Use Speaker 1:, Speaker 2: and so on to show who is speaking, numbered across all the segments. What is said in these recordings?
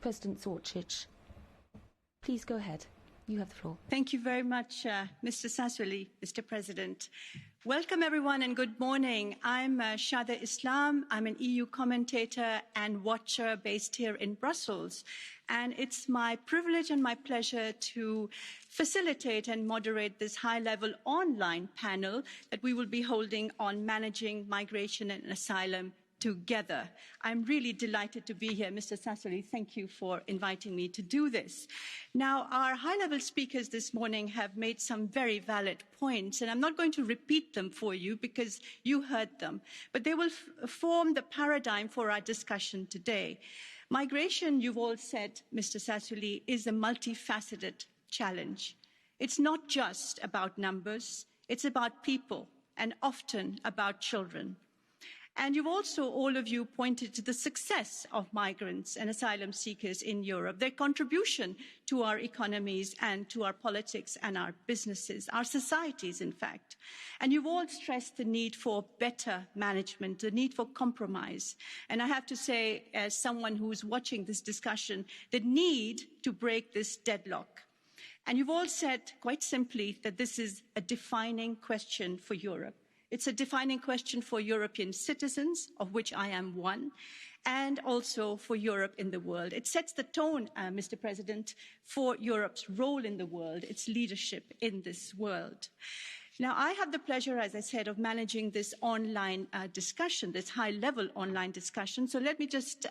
Speaker 1: President Sorcic. Please go ahead. You have the floor.
Speaker 2: Thank you very much, Mr. Sassoli, Mr. President. Welcome, everyone, and good morning. I'm Shada Islam. I'm an EU commentator and watcher based here in Brussels. And it's my privilege and my pleasure to facilitate and moderate this high-level online panel that we will be holding on managing migration and asylum together. I'm really delighted to be here. Mr. Sassoli, thank you for inviting me to do this. Now, our high-level speakers this morning have made some very valid points, and I'm not going to repeat them for you because you heard them, but they will form the paradigm for our discussion today. Migration, you've all said, Mr. Sassoli, is a multifaceted challenge. It's not just about numbers, it's about people, and often about children. And you've also, all of you, pointed to the success of migrants and asylum seekers in Europe, their contribution to our economies and to our politics and our businesses, our societies, in fact. And you've all stressed the need for better management, the need for compromise. And I have to say, as someone who's watching this discussion, the need to break this deadlock. And you've all said, quite simply, that this is a defining question for Europe. It's a defining question for European citizens, of which I am one, and also for Europe in the world. It sets the tone, Mr. President, for Europe's role in the world, its leadership in this world. Now, I have the pleasure, as I said, of managing this online discussion, this high-level online discussion. So let me just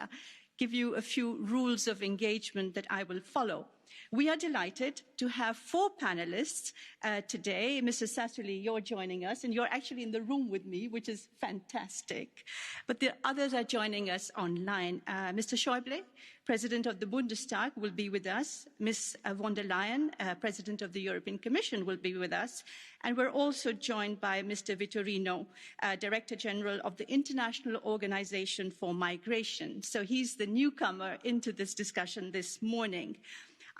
Speaker 2: give you a few rules of engagement that I will follow. We are delighted to have 4 panelists today. Mr. Sassoli, you're joining us, and you're actually in the room with me, which is fantastic. But the others are joining us online. Mr. Schäuble, President of the Bundestag, will be with us. Ms. von der Leyen, President of the European Commission, will be with us. And we're also joined by Mr. Vitorino, Director General of the International Organization for Migration. So he's the newcomer into this discussion this morning.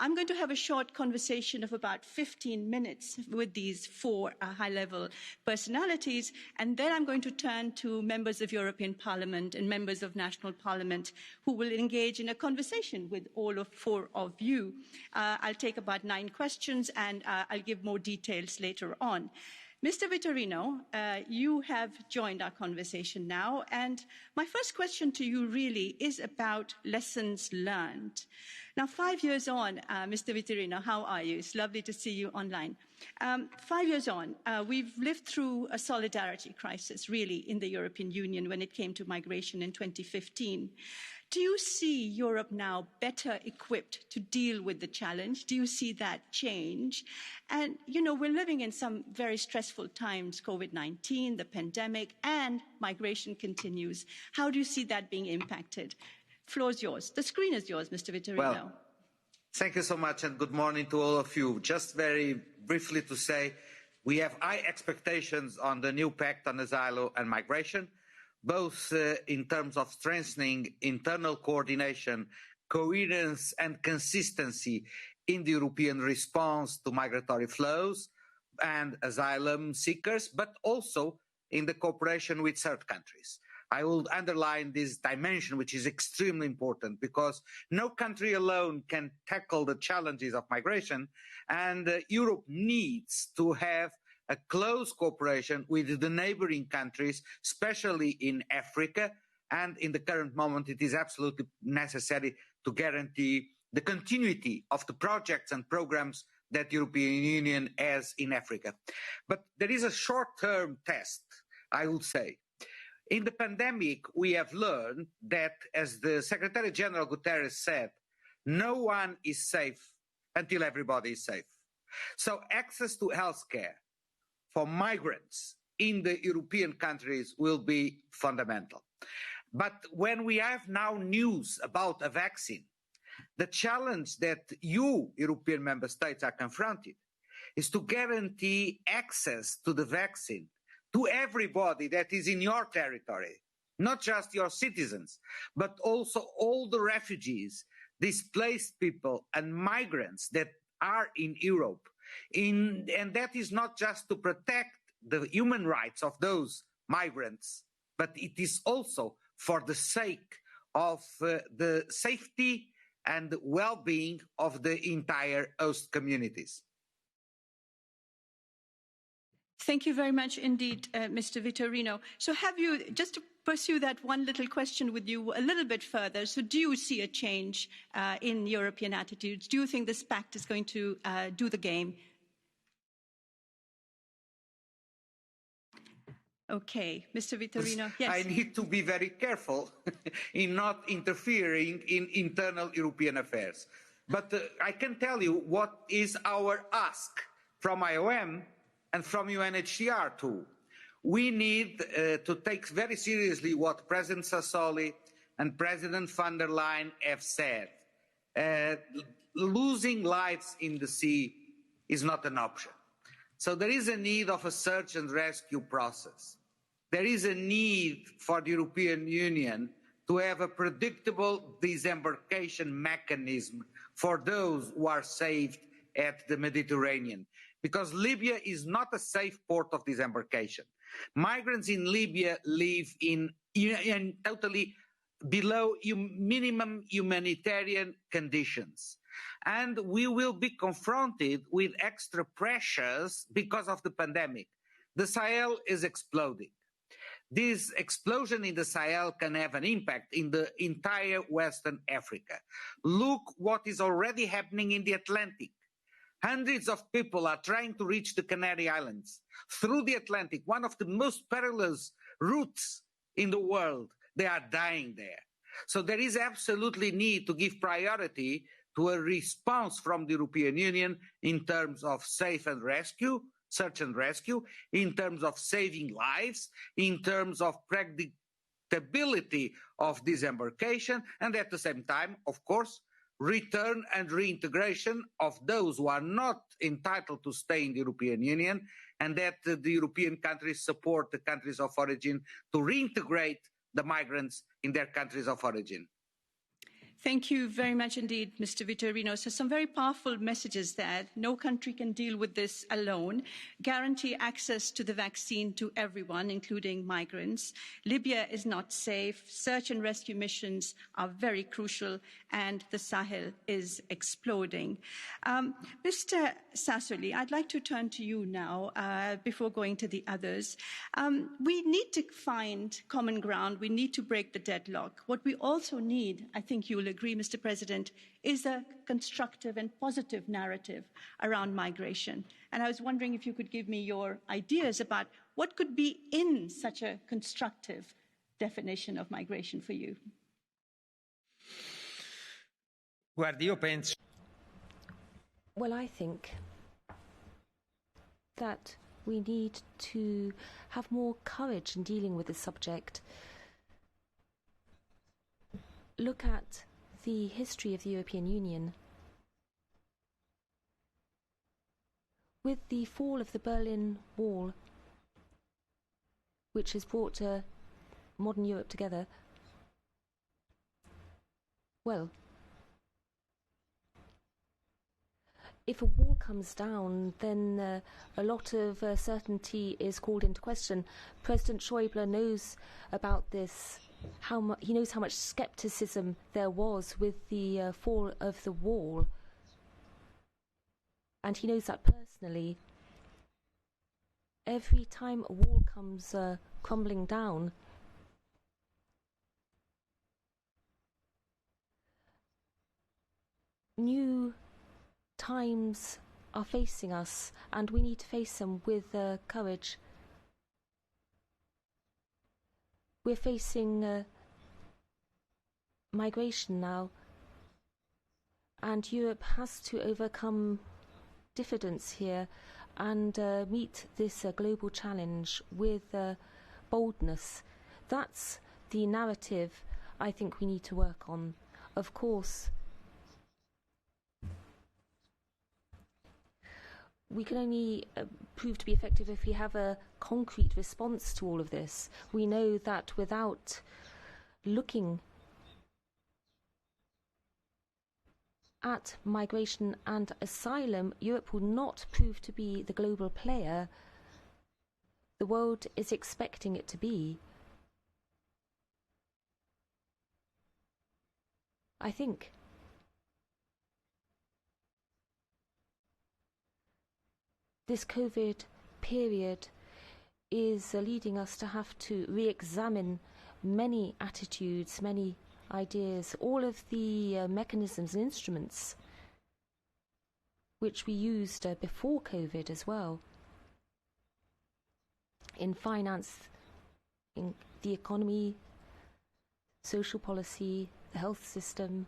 Speaker 2: I'm going to have a short conversation of about 15 minutes with these 4 high-level personalities, and then I'm going to turn to members of European Parliament and members of national parliament who will engage in a conversation with all 4 of you. I'll take about 9 questions, and I'll give more details later on. Mr. Vitorino, you have joined our conversation now, and my first question to you really is about lessons learned. Now, 5 years on, Mr. Vitorino, how are you? It's lovely to see you online. 5 years on, we've lived through a solidarity crisis, really, in the European Union when it came to migration in 2015. Do you see Europe now better equipped to deal with the challenge? Do you see that change? And, you know, we're living in some very stressful times, COVID-19, the pandemic, and migration continues. How do you see that being impacted? Floor is yours. The screen is yours, Mr. Vitorino.
Speaker 3: Well, thank you so much, and good morning to all of you. Just very briefly to say, we have high expectations on the new pact on asylum and migration, both in terms of strengthening internal coordination, coherence and consistency in the European response to migratory flows and asylum seekers, but also in the cooperation with third countries. I will underline this dimension, which is extremely important, because no country alone can tackle the challenges of migration, and Europe needs to have a close cooperation with the neighbouring countries, especially in Africa, and in the current moment it is absolutely necessary to guarantee the continuity of the projects and programmes that the European Union has in Africa. But there is a short-term test, I would say. In the pandemic, we have learned that, as the Secretary General Guterres said, no one is safe until everybody is safe. So access to healthcare for migrants in the European countries will be fundamental. But when we have now news about a vaccine, the challenge that you, European member states, are confronted is to guarantee access to the vaccine to everybody that is in your territory, not just your citizens, but also all the refugees, displaced people and migrants that are in Europe. And that is not just to protect the human rights of those migrants, but it is also for the sake of the safety and the well-being of the entire host communities.
Speaker 2: Thank you very much indeed, Mr. Vitorino. So have you, just to pursue that one little question with you a little bit further, so do you see a change in European attitudes? Do you think this pact is going to do the game? Okay, Mr. Vitorino, yes.
Speaker 3: I need to be very careful in not interfering in internal European affairs. But I can tell you what is our ask from IOM and from UNHCR too. We need to take very seriously what President Sassoli and President von der Leyen have said. Losing lives in the sea is not an option. So there is a need of a search and rescue process. There is a need for the European Union to have a predictable disembarkation mechanism for those who are saved at the Mediterranean, because Libya is not a safe port of disembarkation. Migrants in Libya live in totally below minimum humanitarian conditions. And we will be confronted with extra pressures because of the pandemic. The Sahel is exploding. This explosion in the Sahel can have an impact in the entire Western Africa. Look what is already happening in the Atlantic. Hundreds of people are trying to reach the Canary Islands through the Atlantic, one of the most perilous routes in the world. They are dying there. So there is absolutely need to give priority to a response from the European Union in terms of safe and rescue, search and rescue, in terms of saving lives, in terms of predictability of disembarkation, and at the same time, of course, return and reintegration of those who are not entitled to stay in the European Union, and that the European countries support the countries of origin to reintegrate the migrants in their countries of origin.
Speaker 2: Thank you very much indeed, Mr. Vitorino. So some very powerful messages there. No country can deal with this alone. Guarantee access to the vaccine to everyone, including migrants. Libya is not safe. Search and rescue missions are very crucial, and the Sahel is exploding. Mr. Sassoli, I'd like to turn to you now before going to the others. We need to find common ground. We need to break the deadlock. What we also need, I think you will agree, Mr. President, is a constructive and positive narrative around migration. And I was wondering if you could give me your ideas about what could be in such a constructive definition of migration for you.
Speaker 4: Guardi, io penso.
Speaker 1: Well, I think that we need to have more courage in dealing with this subject. Look at the history of the European Union. With the fall of the Berlin Wall, which has brought modern Europe together, well, if a wall comes down, then a lot of certainty is called into question. President Schäuble knows about this. He knows how much scepticism there was with the fall of the wall, and he knows that personally. Every time a wall comes crumbling down, new times are facing us, and we need to face them with courage. We're facing migration now, and Europe has to overcome diffidence here and meet this global challenge with boldness. That's the narrative I think we need to work on. Of course, we can only prove to be effective if we have a concrete response to all of this. We know that without looking at migration and asylum, Europe will not prove to be the global player the world is expecting it to be. I think this COVID period is leading us to have to re-examine many attitudes, many ideas, all of the mechanisms and instruments which we used before COVID as well, in finance, in the economy, social policy, the health system.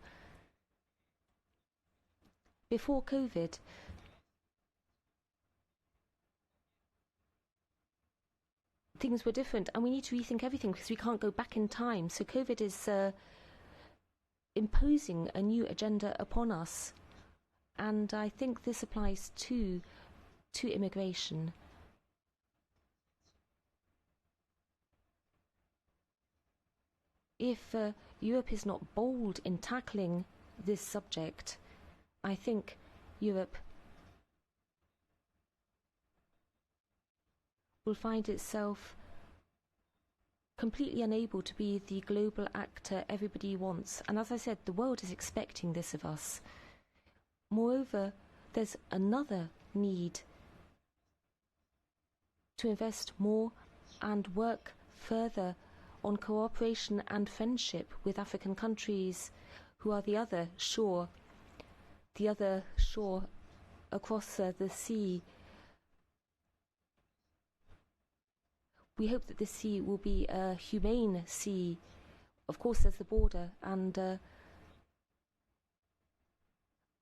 Speaker 1: Before COVID, things were different, and we need to rethink everything because we can't go back in time. So COVID is imposing a new agenda upon us, and I think this applies to immigration. If Europe is not bold in tackling this subject, I think Europe will find itself completely unable to be the global actor everybody wants. And as I said, the world is expecting this of us. Moreover, there's another need to invest more and work further on cooperation and friendship with African countries who are the other shore across the sea. We hope that this sea will be a humane sea. Of course, there's the border, and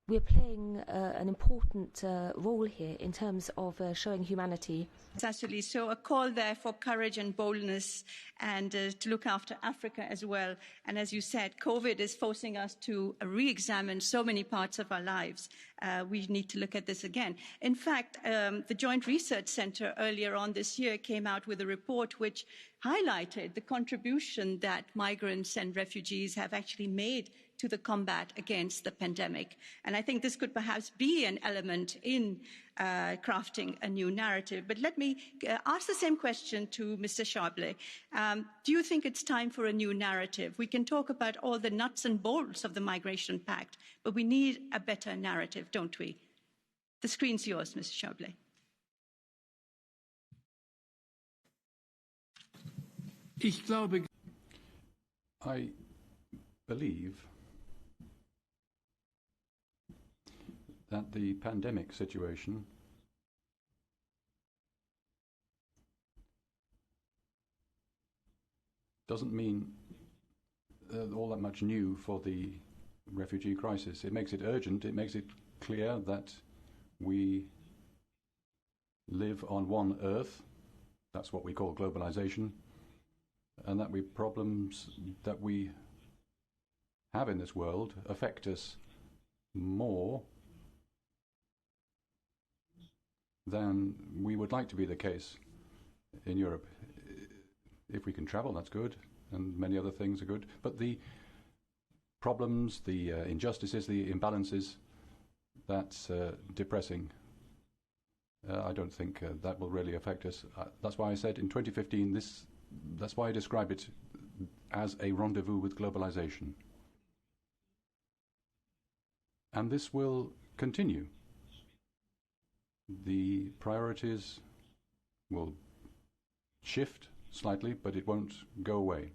Speaker 1: we're playing an important role here in terms of showing humanity.
Speaker 2: Sassoli, so a call there for courage and boldness, and to look after Africa as well. And as you said, COVID is forcing us to re-examine so many parts of our lives. We need to look at this again. In fact, the Joint Research Centre earlier on this year came out with a report which highlighted the contribution that migrants and refugees have actually made to the combat against the pandemic. And I think this could perhaps be an element in crafting a new narrative. But let me ask the same question to Mr. Schäuble. Do you think it's time for a new narrative? We can talk about all the nuts and bolts of the Migration Pact, but we need a better narrative, don't we? The screen's yours, Mr. Schäuble.
Speaker 5: I believe that the pandemic situation doesn't mean all that much new for the refugee crisis. It makes it urgent. It makes it clear that we live on one earth. That's what we call globalisation. And that problems that we have in this world affect us more than we would like to be the case in Europe. If we can travel, that's good, and many other things are good. But the problems, the injustices, the imbalances, that's depressing. I don't think that will really affect us. That's why I said in 2015, that's why I describe it as a rendezvous with globalization. And this will continue. The priorities will shift slightly, but it won't go away.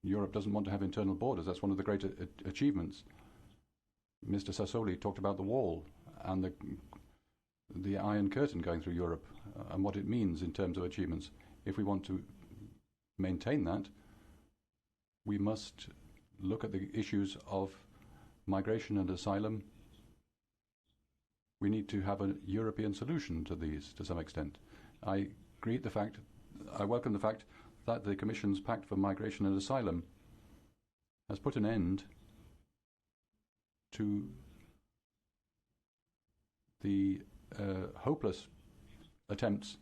Speaker 5: Europe doesn't want to have internal borders. That's one of the great achievements. Mr. Sassoli talked about the wall and the Iron Curtain going through Europe and what it means in terms of achievements. If we want to maintain that, we must look at the issues of migration and asylum. We need to have a European solution to these to some extent. I welcome the fact that the Commission's Pact for Migration and Asylum has put an end to the hopeless attempts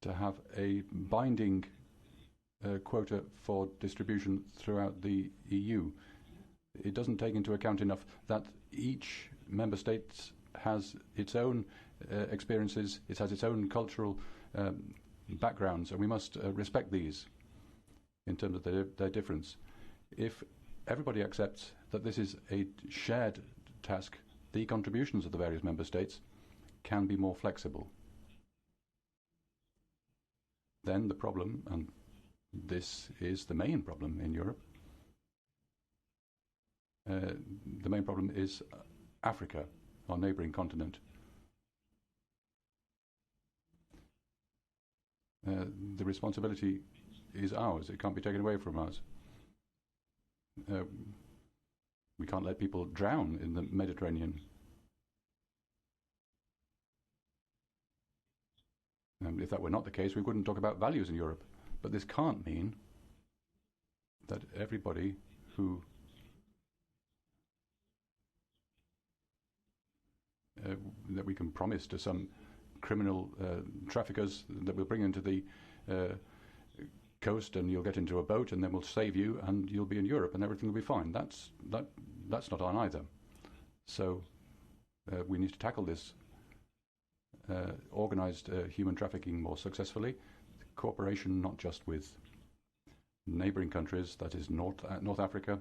Speaker 5: to have a binding quota for distribution throughout the EU. It doesn't take into account enough that each member state has its own experiences, it has its own cultural backgrounds, and we must respect these. in terms of their difference. If everybody accepts that this is a shared task, the contributions of the various member states can be more flexible. Then the problem, and this is the main problem in Europe, the main problem is Africa, our neighbouring continent. The responsibility is ours. It can't be taken away from us. We can't let people drown in the Mediterranean. If that were not the case, we wouldn't talk about values in Europe. But this can't mean that everybody who that we can promise to some criminal traffickers that we'll bring into the coast, and you'll get into a boat, and then we'll save you, and you'll be in Europe, and everything will be fine. That's not on either. So we need to tackle this organised human trafficking more successfully. Cooperation not just with neighbouring countries, that is North Africa.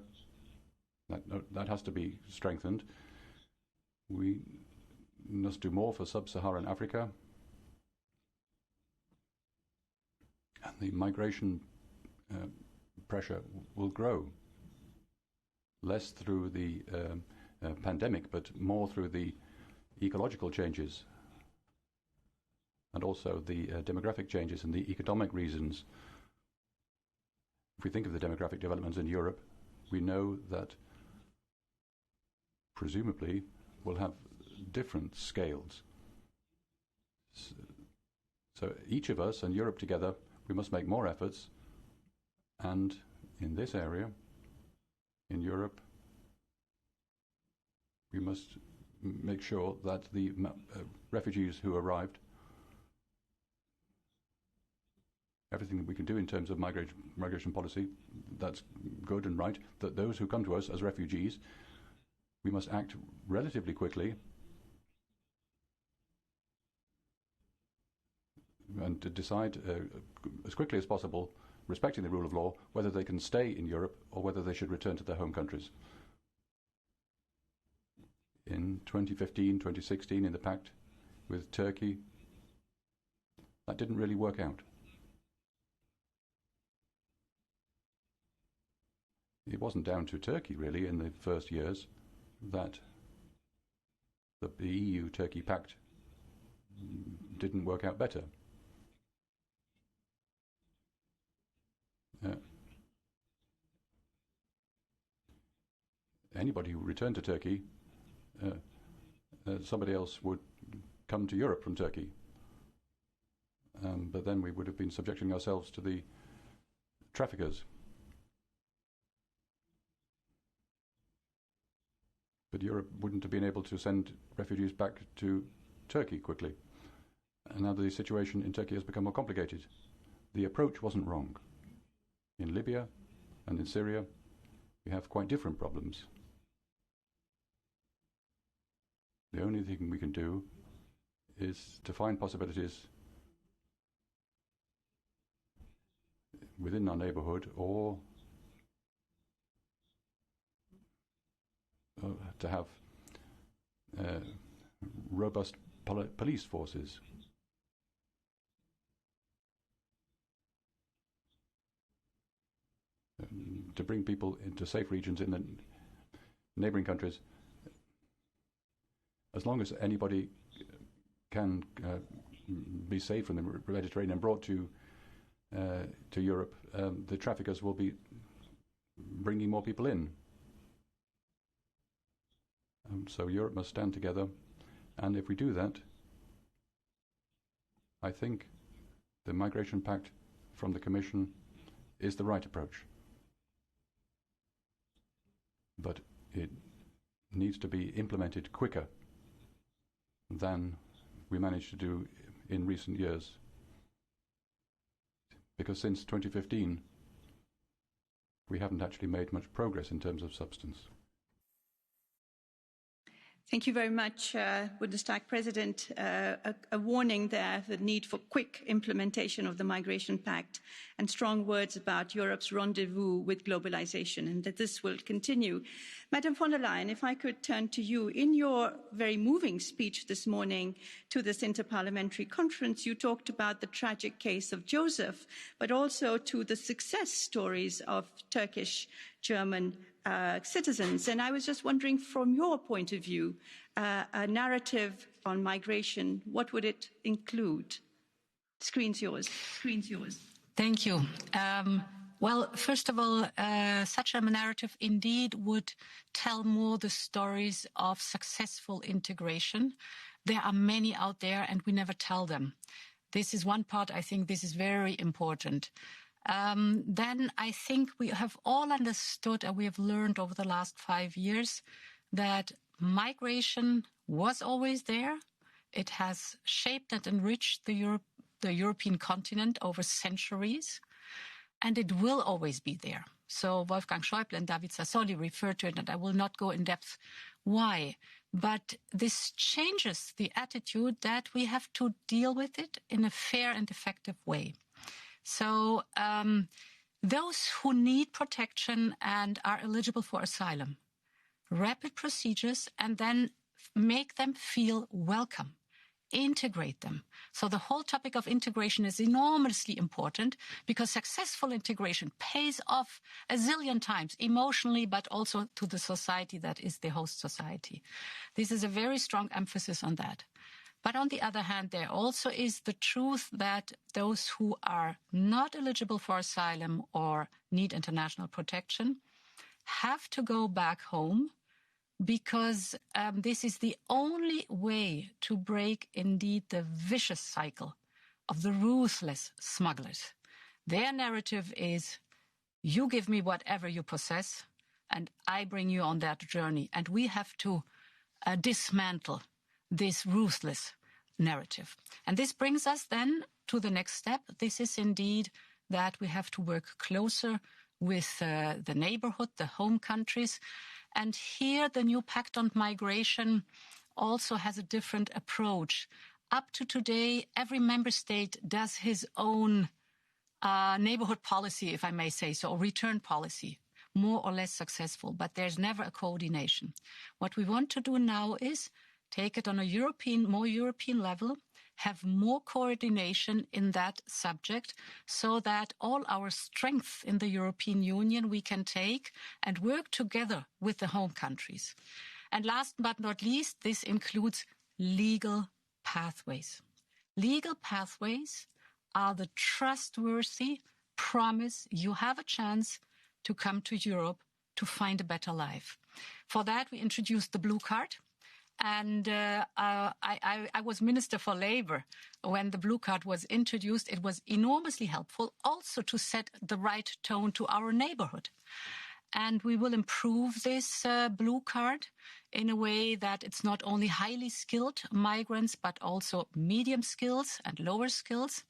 Speaker 5: That has to be strengthened. We must do more for sub-Saharan Africa. And the migration pressure will grow, less through the pandemic, but more through the ecological changes and also the demographic changes and the economic reasons. If we think of the demographic developments in Europe, we know that presumably we'll have different scales. So each of us and Europe together, we must make more efforts, and in this area, in Europe, we must make sure that the refugees who arrived, everything that we can do in terms of migration policy, that's good and right, that those who come to us as refugees, we must act relatively quickly and to decide as quickly as possible, respecting the rule of law, whether they can stay in Europe or whether they should return to their home countries. In 2015, 2016, in the pact with Turkey, that didn't really work out. It wasn't down to Turkey, really, in the first years that the EU-Turkey pact didn't work out better. Anybody who returned to Turkey, somebody else would come to Europe from Turkey. But then we would have been subjecting ourselves to the traffickers. But Europe wouldn't have been able to send refugees back to Turkey quickly. And now the situation in Turkey has become more complicated. The approach wasn't wrong. In Libya and in Syria, we have quite different problems. The only thing we can do is to find possibilities within our neighbourhood, or to have robust police forces. To bring people into safe regions in the neighbouring countries. As long as anybody can be saved from the Mediterranean and brought to Europe, the traffickers will be bringing more people in. So Europe must stand together, and if we do that, I think the Migration Pact from the Commission is the right approach. But it needs to be implemented quicker than we managed to do in recent years. Because since 2015, we haven't actually made much progress in terms of substance.
Speaker 2: Thank you very much, Bundestag President. A warning there, the need for quick implementation of the Migration Pact and strong words about Europe's rendezvous with globalisation, and that this will continue. Madam von der Leyen, if I could turn to you. In your very moving speech this morning to this interparliamentary conference, you talked about the tragic case of Joseph, but also to the success stories of Turkish, German citizens. And I was just wondering, from your point of view, a narrative on migration, what would it include? Screen's yours. Screen's yours.
Speaker 6: Thank you. Well, first of all, such a narrative indeed would tell more the stories of successful integration. There are many out there and we never tell them. This is one part. I think this is very important. Then I think we have all understood and we have learned over the last 5 years that migration was always there. It has shaped and enriched the European continent over centuries, and it will always be there. So Wolfgang Schäuble and Davide Sassoli referred to it, and I will not go in depth why. But this changes the attitude that we have to deal with it in a fair and effective way. So those who need protection and are eligible for asylum, rapid procedures, and then make them feel welcome, integrate them. So the whole topic of integration is enormously important because successful integration pays off a zillion times emotionally, but also to the society that is the host society. This is a very strong emphasis on that. But on the other hand, there also is the truth that those who are not eligible for asylum or need international protection have to go back home because this is the only way to break indeed the vicious cycle of the ruthless smugglers. Their narrative is, you give me whatever you possess and I bring you on that journey. And we have to dismantle this ruthless narrative. And this brings us then to the next step. This is indeed that we have to work closer with the neighborhood, the home countries. And here the new pact on migration also has a different approach. Up to today, every member state does his own neighborhood policy, if I may say so, or return policy, more or less successful, but there's never a coordination. What we want to do now is take it on a more European level, have more coordination in that subject so that all our strength in the European Union we can take and work together with the home countries. And last but not least, this includes legal pathways. Legal pathways are the trustworthy promise you have a chance to come to Europe to find a better life. For that, we introduced the blue card. And I was Minister for Labour when the blue card was introduced. It was enormously helpful also to set the right tone to our neighbourhood. And we will improve this blue card in a way that it's not only highly skilled migrants, but also medium skills and lower skills.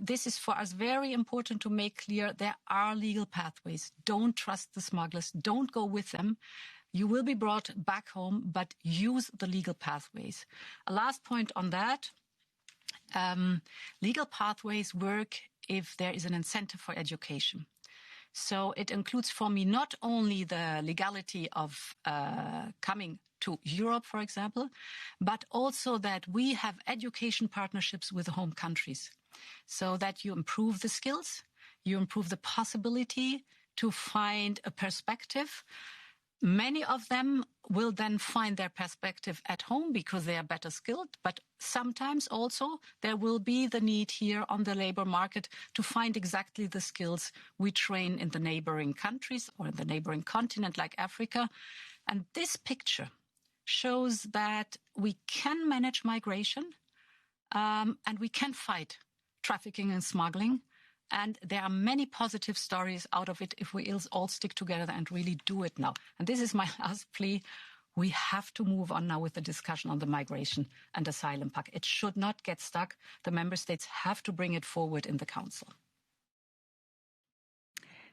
Speaker 6: This is for us very important to make clear there are legal pathways. Don't trust the smugglers. Don't go with them. You will be brought back home, but use the legal pathways. A last point on that. Legal pathways work if there is an incentive for education. So it includes for me not only the legality of coming to Europe, for example, but also that we have education partnerships with the home countries so that you improve the skills, you improve the possibility to find a perspective. Many of them will then find their perspective at home because they are better skilled, but sometimes also there will be the need here on the labor market to find exactly the skills we train in the neighboring countries or in the neighboring continent like Africa. And this picture shows that we can manage migration and we can fight trafficking and smuggling. And there are many positive stories out of it if we all stick together and really do it now. And this is my last plea. We have to move on now with the discussion on the migration and asylum pact. It should not get stuck. The member states have to bring it forward in the Council.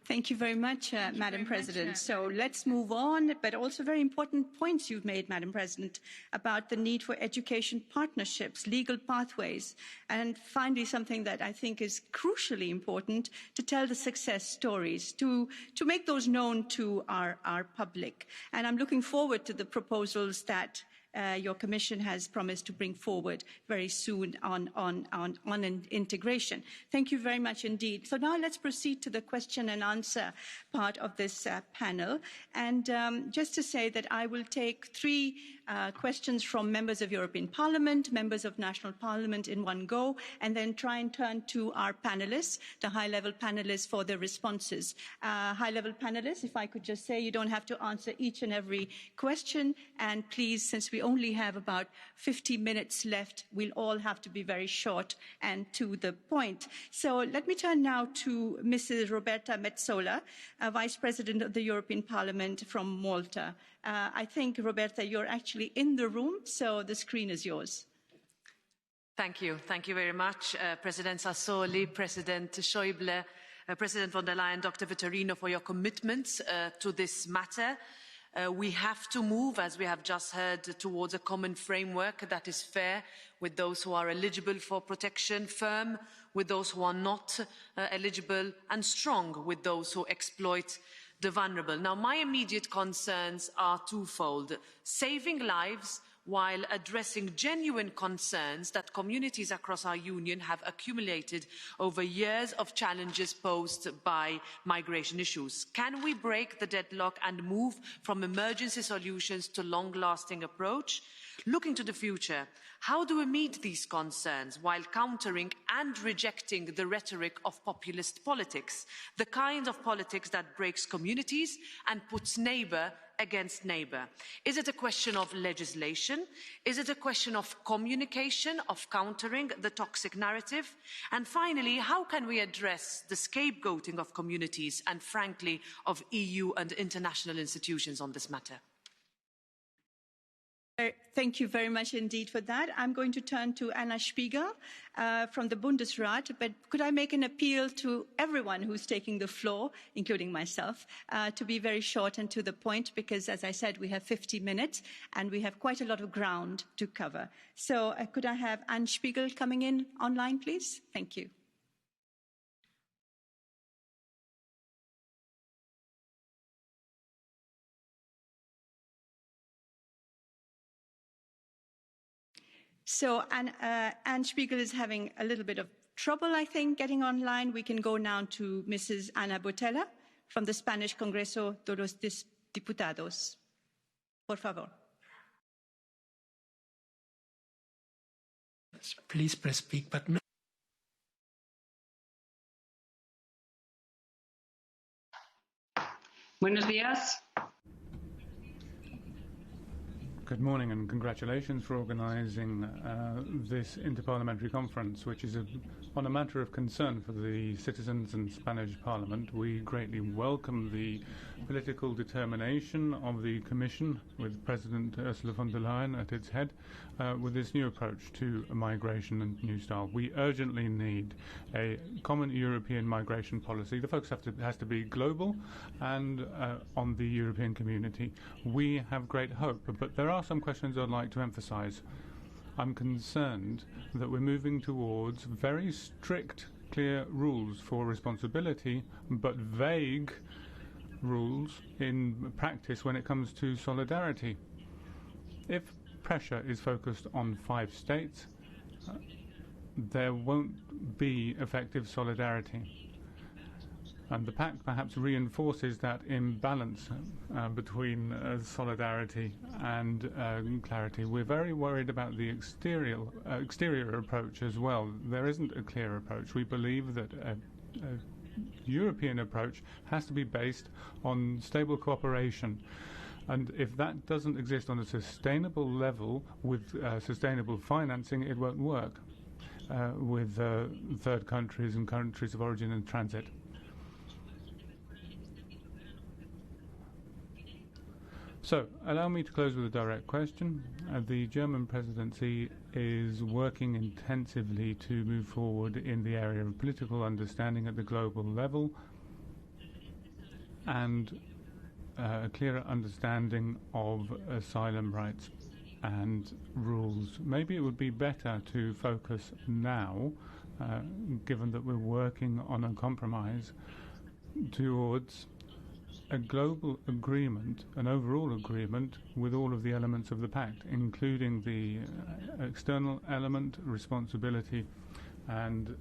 Speaker 2: Thank you very much, Madam President. So let's move on, but also very important points you've made, Madam President, about the need for education partnerships, legal pathways, and finally something that I think is crucially important, to tell the success stories, to make those known to our public. And I'm looking forward to the proposals that your Commission has promised to bring forward very soon on integration. Thank you very much indeed. So now let's proceed to the question and answer part of this panel. And just to say that I will take three questions from members of European Parliament, members of national parliament in one go, and then try and turn to our panelists, the high-level panelists, for their responses. High-level panelists, if I could just say, you don't have to answer each and every question. And please, since we only have about 50 minutes left, we'll all have to be very short and to the point. So let me turn now to Mrs. Roberta Mitzola, Vice President of the European Parliament from Malta. I think, Roberta, you're actually in the room, so the screen is yours.
Speaker 7: Thank you. Thank you very much, President Sassoli, President Schäuble, President von der Leyen, Dr. Vitorino, for your commitments to this matter. We have to move, as we have just heard, towards a common framework that is fair with those who are eligible for protection, firm with those who are not eligible, and strong with those who exploit the vulnerable. Now, my immediate concerns are twofold: saving lives while addressing genuine concerns that communities across our union have accumulated over years of challenges posed by migration issues. Can we break the deadlock and move from emergency solutions to long-lasting approach? Looking to the future, how do we meet these concerns while countering and rejecting the rhetoric of populist politics, the kind of politics that breaks communities and puts neighbour against neighbour? Is it a question of legislation? Is it a question of communication, of countering the toxic narrative? And finally, how can we address the scapegoating of communities and, frankly, of EU and international institutions on this matter?
Speaker 2: Thank you very much indeed for that. I'm going to turn to Anna Spiegel from the Bundesrat, but could I make an appeal to everyone who's taking the floor, including myself, to be very short and to the point, because, as I said, we have 50 minutes and we have quite a lot of ground to cover. So could I have Anne Spiegel coming in online, please? Thank you. So Anne Spiegel is having a little bit of trouble, I think, getting online. We can go now to Mrs. Ana Botella from the Spanish Congreso de los Diputados. Por favor.
Speaker 8: Please press speak button.
Speaker 9: Buenos días.
Speaker 10: Good morning and congratulations for organising this interparliamentary conference, which is on a matter of concern for the citizens and Spanish Parliament. We greatly welcome the political determination of the Commission, with President Ursula von der Leyen at its head, with this new approach to migration and New Style. We urgently need a common European migration policy. The focus has to be global and on the European community. We have great hope, but there are some questions I'd like to emphasise. I'm concerned that we're moving towards very strict, clear rules for responsibility, but vague rules in practice when it comes to solidarity. If pressure is focused on 5 states, there won't be effective solidarity. And the pact perhaps reinforces that imbalance between solidarity and clarity. We're very worried about the exterior approach as well. There isn't a clear approach. We believe that a European approach has to be based on stable cooperation. And if that doesn't exist on a sustainable level with sustainable financing, it won't work with third countries and countries of origin and transit. So, allow me to close with a direct question. The German presidency is working intensively to move forward in the area of political understanding at the global level. and a clearer understanding of asylum rights and rules. Maybe it would be better to focus now, given that we're working on a compromise, towards a global agreement, an overall agreement with all of the elements of the pact, including the external element, responsibility, and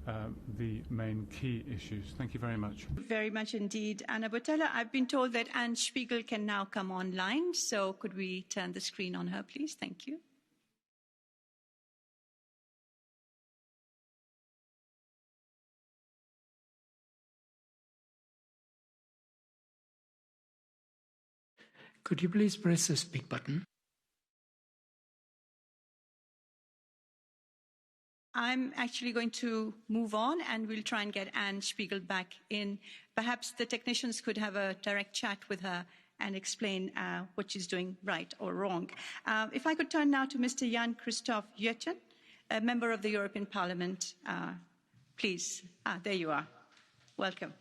Speaker 10: the main key issues. Thank you very much.
Speaker 2: Very much indeed, Anna Botella. I've been told that Anne Spiegel can now come online, so could we turn the screen on her, please? Thank you.
Speaker 8: Could you please press the speak button?
Speaker 2: I'm actually going to move on and we'll try and get Anne Spiegel back in. Perhaps the technicians could have a direct chat with her and explain what she's doing right or wrong. If I could turn now to Mr. Jan Christoph Jutten, a member of the European Parliament. Please, there you are. Welcome.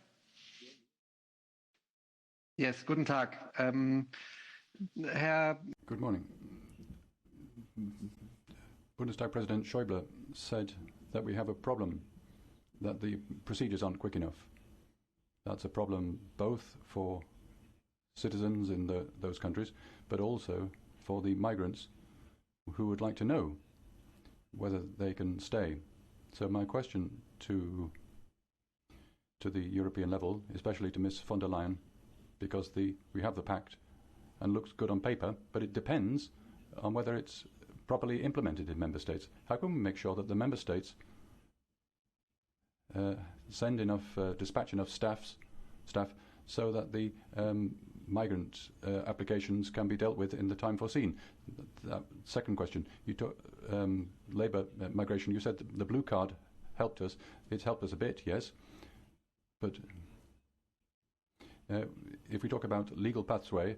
Speaker 9: Yes, guten Tag.
Speaker 5: Good morning. Bundestag President Schäuble said that we have a problem, that the procedures aren't quick enough. That's a problem both for citizens in those countries, but also for the migrants who would like to know whether they can stay. So my question to the European level, especially to Ms von der Leyen, because we have the pact and looks good on paper, but it depends on whether it's properly implemented in member states. How can we make sure that the member states dispatch enough staff so that the migrant applications can be dealt with in the time foreseen? Second question, you took labour migration. You said the blue card helped us. It's helped us a bit, yes, but if we talk about legal pathway,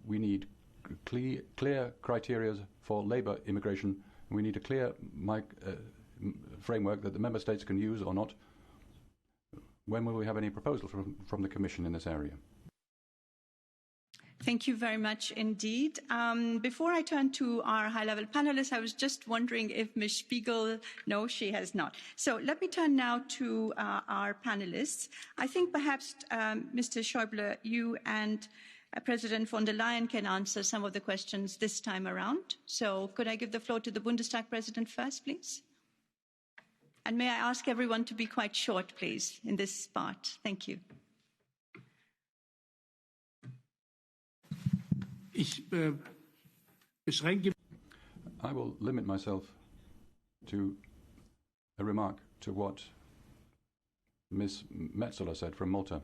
Speaker 5: we need clear criteria for labour immigration. We need a clear framework that the member states can use or not. When will we have any proposal from the Commission in this area?
Speaker 2: Thank you very much indeed. Before I turn to our high-level panelists, I was just wondering if Ms. Spiegel, no, she has not. So let me turn now to our panelists. I think perhaps, Mr. Schäuble, you and President von der Leyen can answer some of the questions this time around. So could I give the floor to the Bundestag President first, please? And may I ask everyone to be quite short, please, in this part. Thank you.
Speaker 5: I will limit myself to a remark to what Ms. Mitzola said from Malta.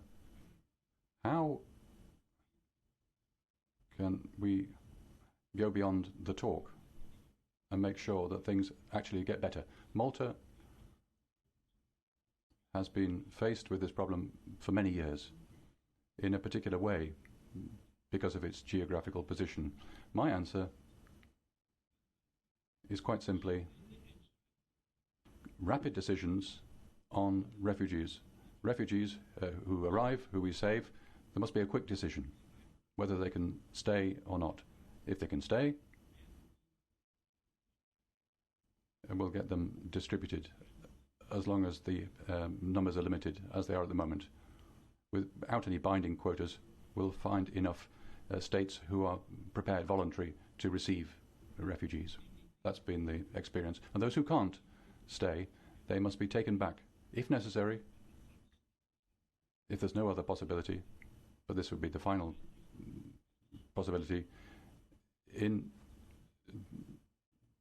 Speaker 5: How can we go beyond the talk and make sure that things actually get better? Malta has been faced with this problem for many years in a particular way because of its geographical position. My answer is quite simply rapid decisions on refugees. Refugees who arrive, who we save, there must be a quick decision whether they can stay or not. If they can stay, we'll get them distributed as long as the numbers are limited, as they are at the moment. Without any binding quotas, we'll find enough states who are prepared voluntary to receive refugees. That's been the experience. And those who can't stay, they must be taken back, if necessary, if there's no other possibility, but this would be the final possibility,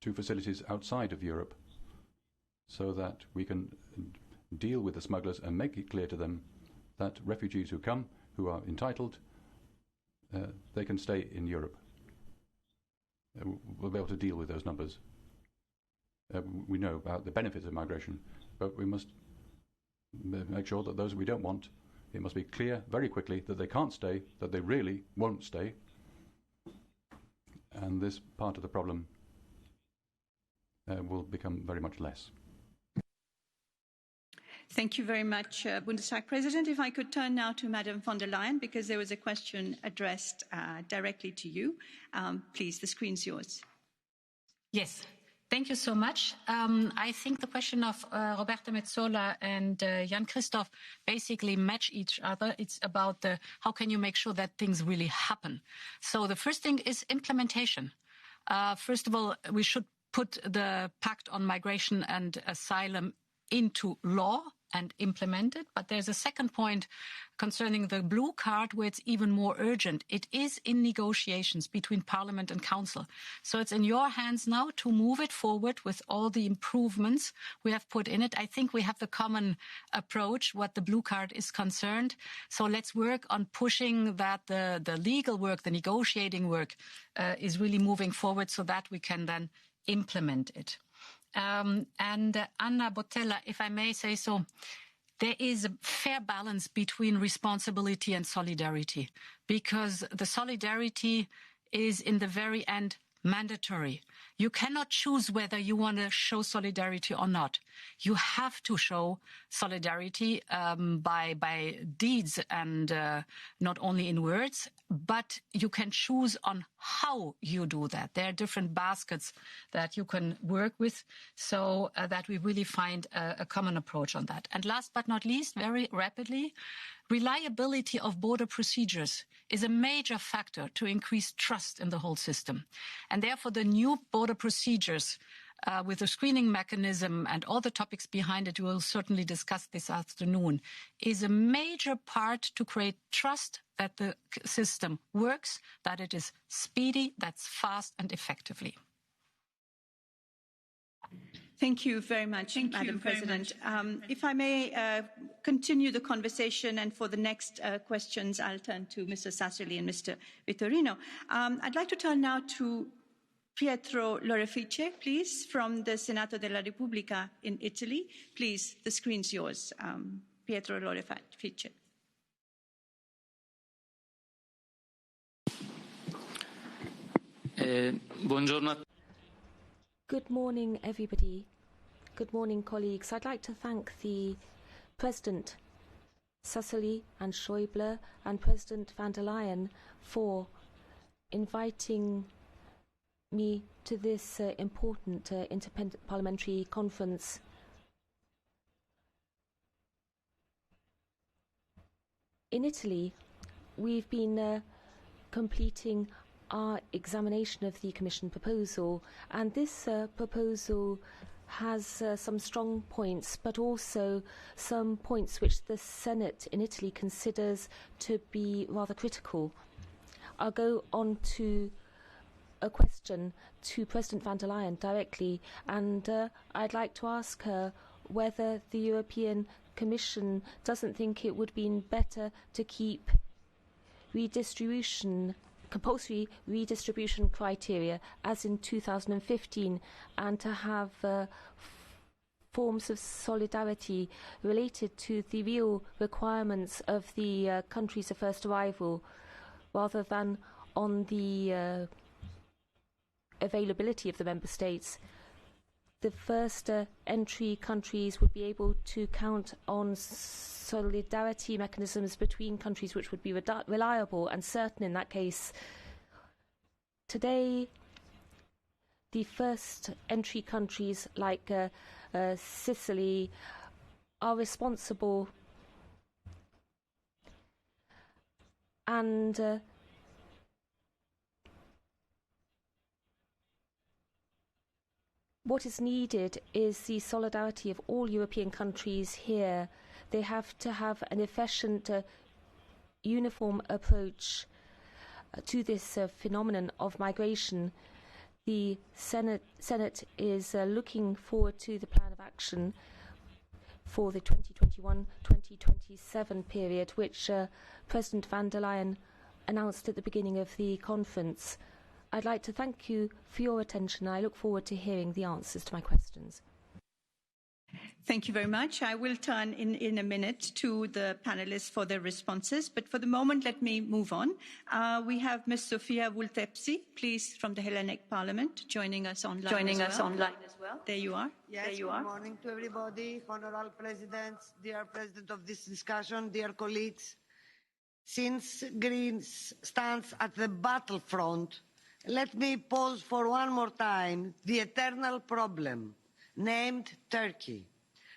Speaker 5: to facilities outside of Europe, so that we can deal with the smugglers and make it clear to them that refugees who come, who are entitled, they can stay in Europe. We'll be able to deal with those numbers. We know about the benefits of migration, but we must make sure that those we don't want, it must be clear very quickly that they can't stay, that they really won't stay, and this part of the problem will become very much less.
Speaker 2: Thank you very much, Bundestag President. If I could turn now to Madam von der Leyen, because there was a question addressed directly to you. Please, the screen's yours.
Speaker 6: Yes. Thank you so much. I think the question of Roberta Mitzola and Jan Christoph basically match each other. It's about how can you make sure that things really happen. So the first thing is implementation. First of all, we should put the Pact on Migration and Asylum into law and implement it. But there's a second point concerning the blue card where it's even more urgent. It is in negotiations between Parliament and Council. So it's in your hands now to move it forward with all the improvements we have put in it. I think we have the common approach what the blue card is concerned. So let's work on pushing that the legal work, the negotiating work is really moving forward so that we can then implement it. And Anna Botella, if I may say so, there is a fair balance between responsibility and solidarity, because the solidarity is in the very end mandatory. You cannot choose whether you want to show solidarity or not. You have to show solidarity by deeds and not only in words, but you can choose on how you do that. There are different baskets that you can work with so that we really find a common approach on that. And last but not least, very rapidly, reliability of border procedures is a major factor to increase trust in the whole system. And therefore, the new border procedures with the screening mechanism and all the topics behind it, we will certainly discuss this afternoon, is a major part to create trust that the system works, that it is speedy, that's fast and effectively.
Speaker 2: Thank you very much, Madam President. If I may continue the conversation, and for the next questions, I'll turn to Mr. Sassoli and Mr. Vitorino. I'd like to turn now to Pietro Lorefice, please, from the Senato della Repubblica in Italy. Please, the screen's yours. Pietro Lorefice.
Speaker 9: Buongiorno.
Speaker 1: Good morning, everybody. Good morning, colleagues. I'd like to thank the President Sassoli and Schäuble and President van der Leyen for inviting me to this important independent parliamentary conference. In Italy, we've been completing our examination of the Commission proposal, and this proposal has some strong points, but also some points which the Senate in Italy considers to be rather critical. I'll go on to a question to President van der Leyen directly, and I'd like to ask her whether the European Commission doesn't think it would be better to keep compulsory redistribution criteria as in 2015, and to have forms of solidarity related to the real requirements of the countries of first arrival, rather than on the availability of the member states. The first entry countries would be able to count on solidarity mechanisms between countries which would be reliable and certain in that case. Today, the first entry countries like Sicily are responsible, and what is needed is the solidarity of all European countries here. They have to have an efficient, uniform approach to this phenomenon of migration. The Senate is looking forward to the plan of action for the 2021-2027 period, which President van der Leyen announced at the beginning of the conference. I'd like to thank you for your attention. I look forward to hearing the answers to my questions.
Speaker 2: Thank you very much. I will turn in a minute to the panelists for their responses, but for the moment, let me move on. We have Ms. Sofia Vultepsi, please, from the Hellenic Parliament, joining us online as well. There you are.
Speaker 9: Yes,
Speaker 2: there you
Speaker 9: good
Speaker 2: are.
Speaker 9: Morning to everybody, honorable presidents, dear president of this discussion, dear colleagues. Since Greece stands at the battlefront, let me pause for one more time the eternal problem named Turkey.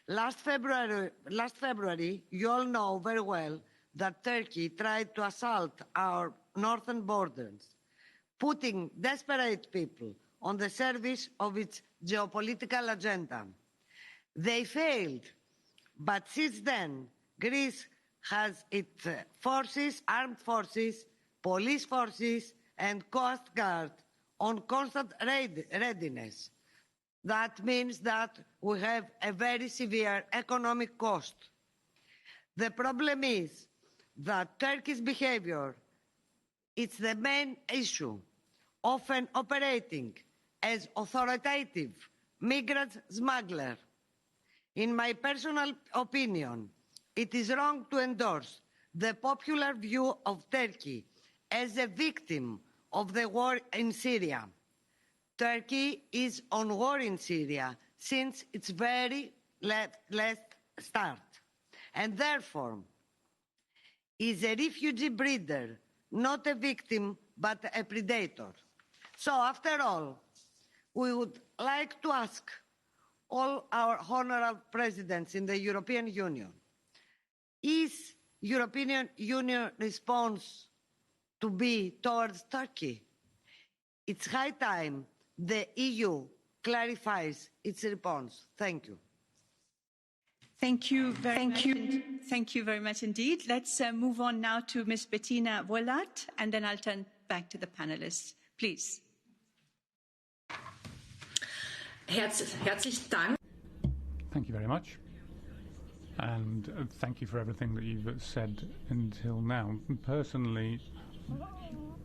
Speaker 9: Last February, you all know very well that Turkey tried to assault our northern borders, putting desperate people on the service of its geopolitical agenda. They failed, but since then, Greece has its forces, armed forces, police forces, and Coast Guard on constant readiness. That means that we have a very severe economic cost. The problem is that Turkey's behavior is the main issue, often operating as authoritative migrant smuggler. In my personal opinion, it is wrong to endorse the popular view of Turkey as a victim of the war in Syria. Turkey is on war in Syria since its very last start, and therefore is a refugee breeder, not a victim, but a predator. So after all, we would like to ask all our honorable presidents in the European Union, is European Union response to be towards Turkey? It's high time the EU clarifies its response. Thank you.
Speaker 2: Thank you very much. Thank you very much indeed. Let's move on now to Ms. Bettina Wollert, and then I'll turn back to the panelists. Please.
Speaker 10: Herzlichen Dank. Thank you very much. And thank you for everything that you've said until now. Personally,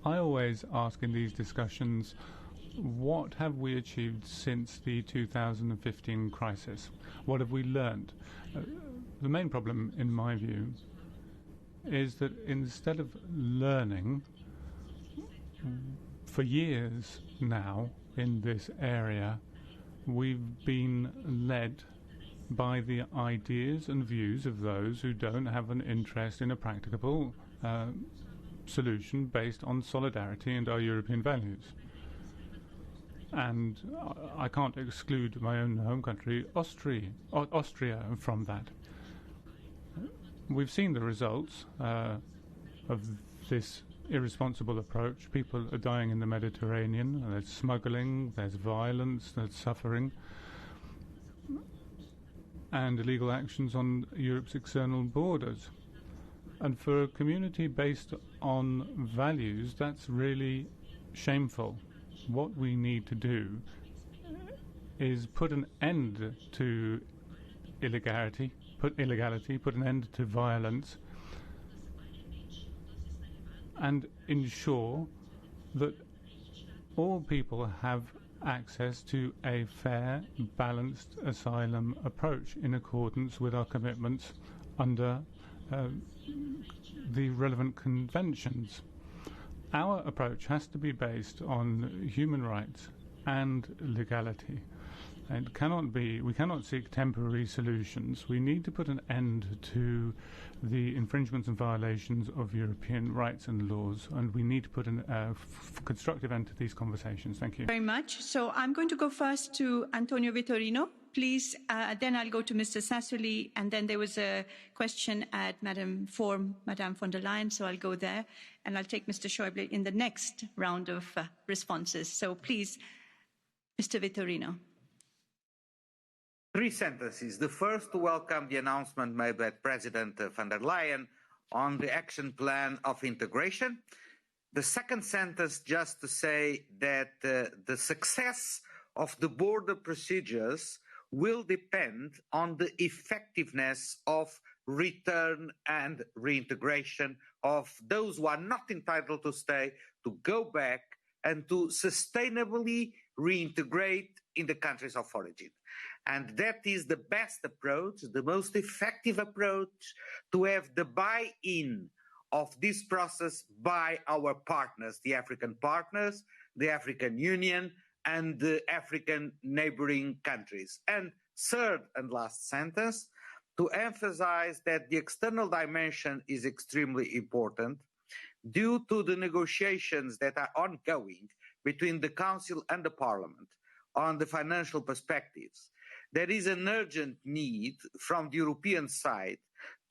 Speaker 10: I always ask in these discussions, what have we achieved since the 2015 crisis? What have we learned? The main problem, in my view, is that instead of learning, for years now in this area, we've been led by the ideas and views of those who don't have an interest in a practicable solution based on solidarity and our European values. And I can't exclude my own home country, Austria, from that. We've seen the results of this irresponsible approach. People are dying in the Mediterranean. There's smuggling, there's violence, there's suffering, and illegal actions on Europe's external borders. And for a community based on values, that's really shameful. What we need to do is put an end to illegality, put an end to violence, and ensure that all people have access to a fair, balanced asylum approach in accordance with our commitments under the relevant conventions. Our approach has to be based on human rights and legality. It cannot be, we cannot seek temporary solutions. We need to put an end to the infringements and violations of European rights and laws, and we need to put a constructive end to these conversations. Thank you.
Speaker 2: Very much. So I'm going to go first to António Vitorino, please. Then I'll go to Mr. Sassoli, and then there was a question at Madame von der Leyen, so I'll go there, and I'll take Mr. Schäuble in the next round of responses. So please, Mr. Vitorino.
Speaker 3: 3 sentences. The first, to welcome the announcement made by President von der Leyen on the action plan of integration. The second sentence, just to say that the success of the border procedures will depend on the effectiveness of return and reintegration of those who are not entitled to stay, to go back and to sustainably reintegrate in the countries of origin. And that is the best approach, the most effective approach to have the buy-in of this process by our partners, the African partners, the African Union, and the African neighboring countries. And third and last sentence, to emphasize that the external dimension is extremely important due to the negotiations that are ongoing between the Council and the Parliament on the financial perspectives. There is an urgent need from the European side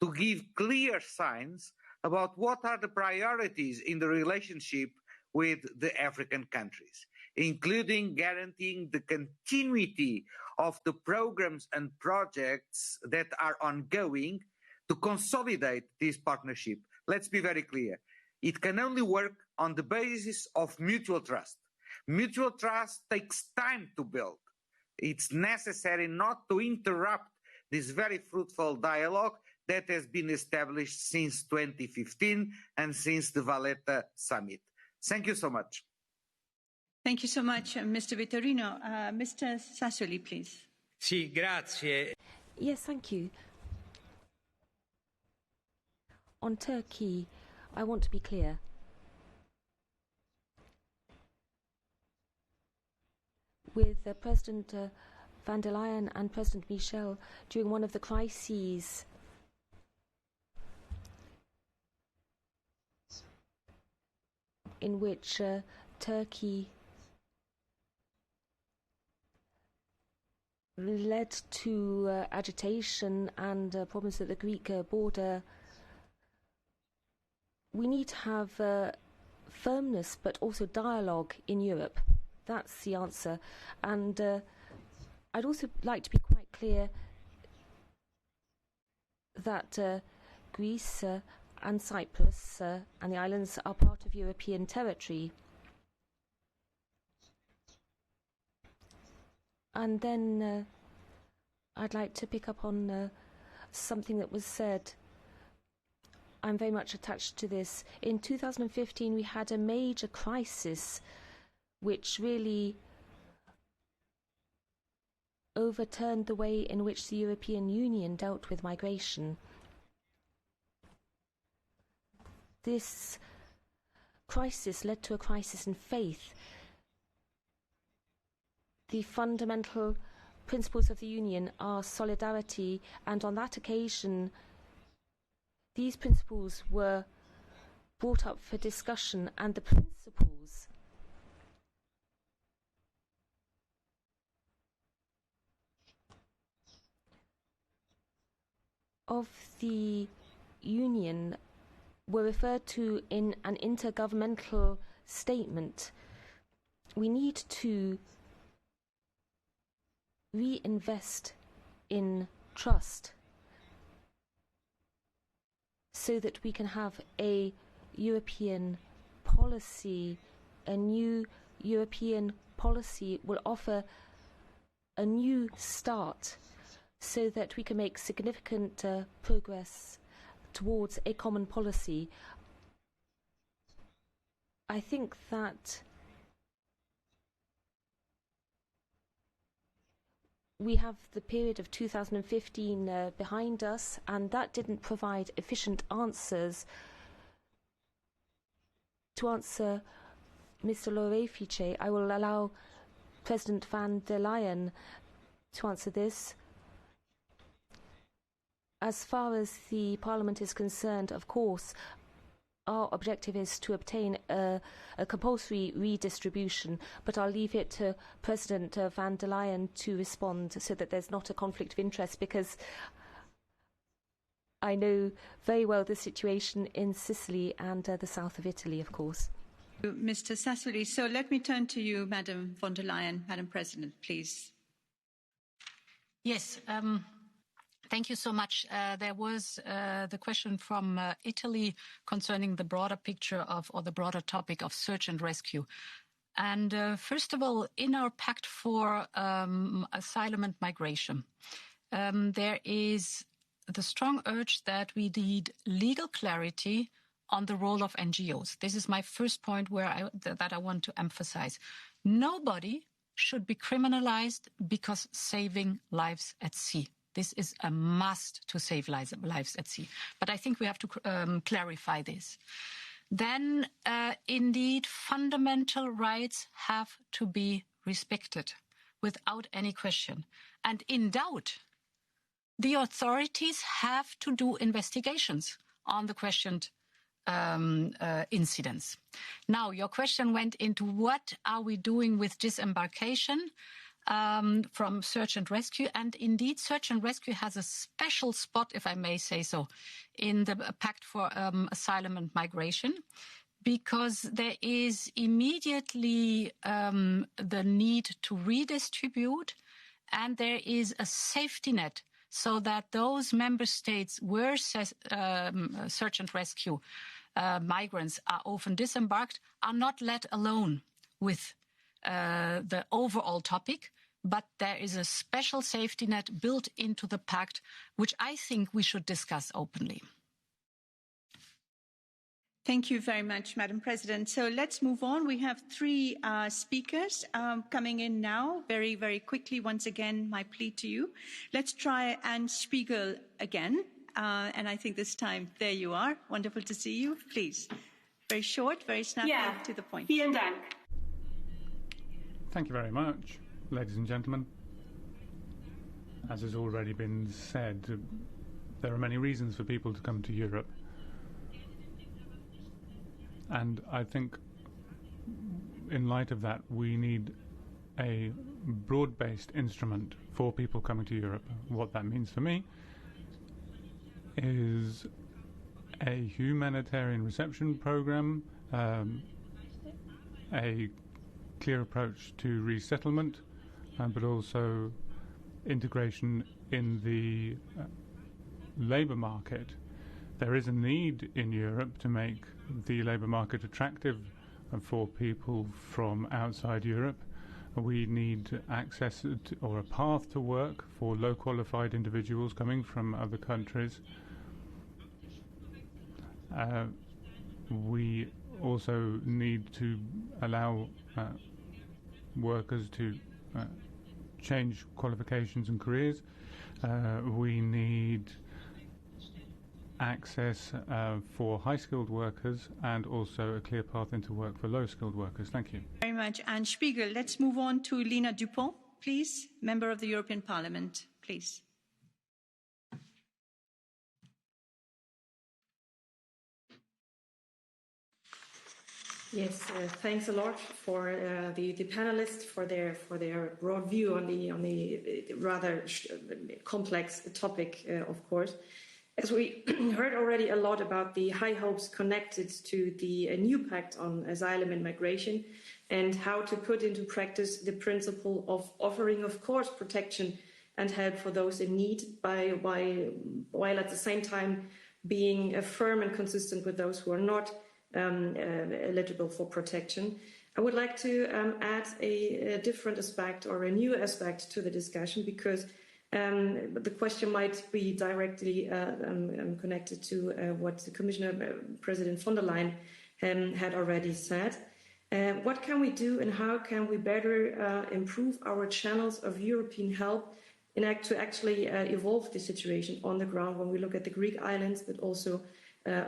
Speaker 3: to give clear signs about what are the priorities in the relationship with the African countries, including guaranteeing the continuity of the programs and projects that are ongoing to consolidate this partnership. Let's be very clear. It can only work on the basis of mutual trust. Mutual trust takes time to build. It's necessary not to interrupt this very fruitful dialogue that has been established since 2015 and since the Valletta summit. Thank you so much.
Speaker 2: Thank you so much, Mr. Vitorino. Mr. Sassoli, please.
Speaker 4: Sì, grazie.
Speaker 1: Yes, thank you. On Turkey, I want to be clear. With President van der Leyen and President Michel during one of the crises in which Turkey led to agitation and problems at the Greek border. We need to have firmness but also dialogue in Europe. That's the answer. And I'd also like to be quite clear that Greece and Cyprus and the islands are part of European territory. And then I'd like to pick up on something that was said. I'm very much attached to this. In 2015, we had a major crisis which really overturned the way in which the European Union dealt with migration. This crisis led to a crisis in faith. The fundamental principles of the Union are solidarity, and on that occasion, these principles were brought up for discussion, and the principles of the Union were referred to in an intergovernmental statement. We need to reinvest in trust so that we can have a European policy. A new European policy will offer a new start so that we can make significant progress towards a common policy. I think that we have the period of 2015 behind us, and that didn't provide efficient answers. To answer Mr. Lorefice, I will allow President van der Leyen to answer this. As far as the Parliament is concerned, of course, our objective is to obtain a compulsory redistribution, but I'll leave it to President van der Leyen to respond so that there's not a conflict of interest, because I know very well the situation in Sicily and the south of Italy, of course.
Speaker 2: Mr. Sassoli, so let me turn to you, Madam von der Leyen. Madam President, please.
Speaker 6: Yes. Thank you so much. There was the question from Italy concerning the broader picture of, or the broader topic of search and rescue. And first of all, in our Pact for Asylum and Migration, there is the strong urge that we need legal clarity on the role of NGOs. This is my first point that I want to emphasize. Nobody should be criminalized because saving lives at sea. This is a must to save lives at sea. But I think we have to clarify this. Then, indeed, fundamental rights have to be respected without any question. And in doubt, the authorities have to do investigations on the questioned incidents. Now, your question went into what are we doing with disembarkation from search and rescue. And indeed, search and rescue has a special spot, if I may say so, in the Pact for Asylum and Migration, because there is immediately the need to redistribute, and there is a safety net so that those member states where search and rescue migrants are often disembarked are not let alone with the overall topic, but there is a special safety net built into the pact, which I think we should discuss openly.
Speaker 2: Thank you very much, Madam President. So let's move on. We have three speakers coming in now, very, very quickly. Once again, my plea to you. Let's try Anne Spiegel again. And I think this time, there you are. Wonderful to see you. Please. Very short, very snappy, to the point.
Speaker 11: Vielen Dank.
Speaker 10: Thank you very much, ladies and gentlemen. As has already been said, there are many reasons for people to come to Europe. And I think in light of that, we need a broad-based instrument for people coming to Europe. What that means for me is a humanitarian reception program, a clear approach to resettlement, but also integration in the labour market. There is a need in Europe to make the labour market attractive for people from outside Europe. We need access to, or a path to work for low qualified individuals coming from other countries. We also need to allow workers to change qualifications and careers. We need access for high-skilled workers and also a clear path into work for low-skilled workers. Thank you.
Speaker 2: Very much, Anne Spiegel. Let's move on to Lina Dupont, please, Member of the European Parliament, please.
Speaker 11: Yes, thanks a lot for the panelists for their broad view on the rather complex topic, of course. As we heard already a lot about the high hopes connected to the new pact on asylum and migration and how to put into practice the principle of offering, of course, protection and help for those in need while at the same time being firm and consistent with those who are not eligible for protection. I would like to add a different aspect or a new aspect to the discussion because the question might be directly connected to what the Commissioner President von der Leyen had already said. What can we do and how can we better improve our channels of European help to actually evolve the situation on the ground when we look at the Greek islands, but also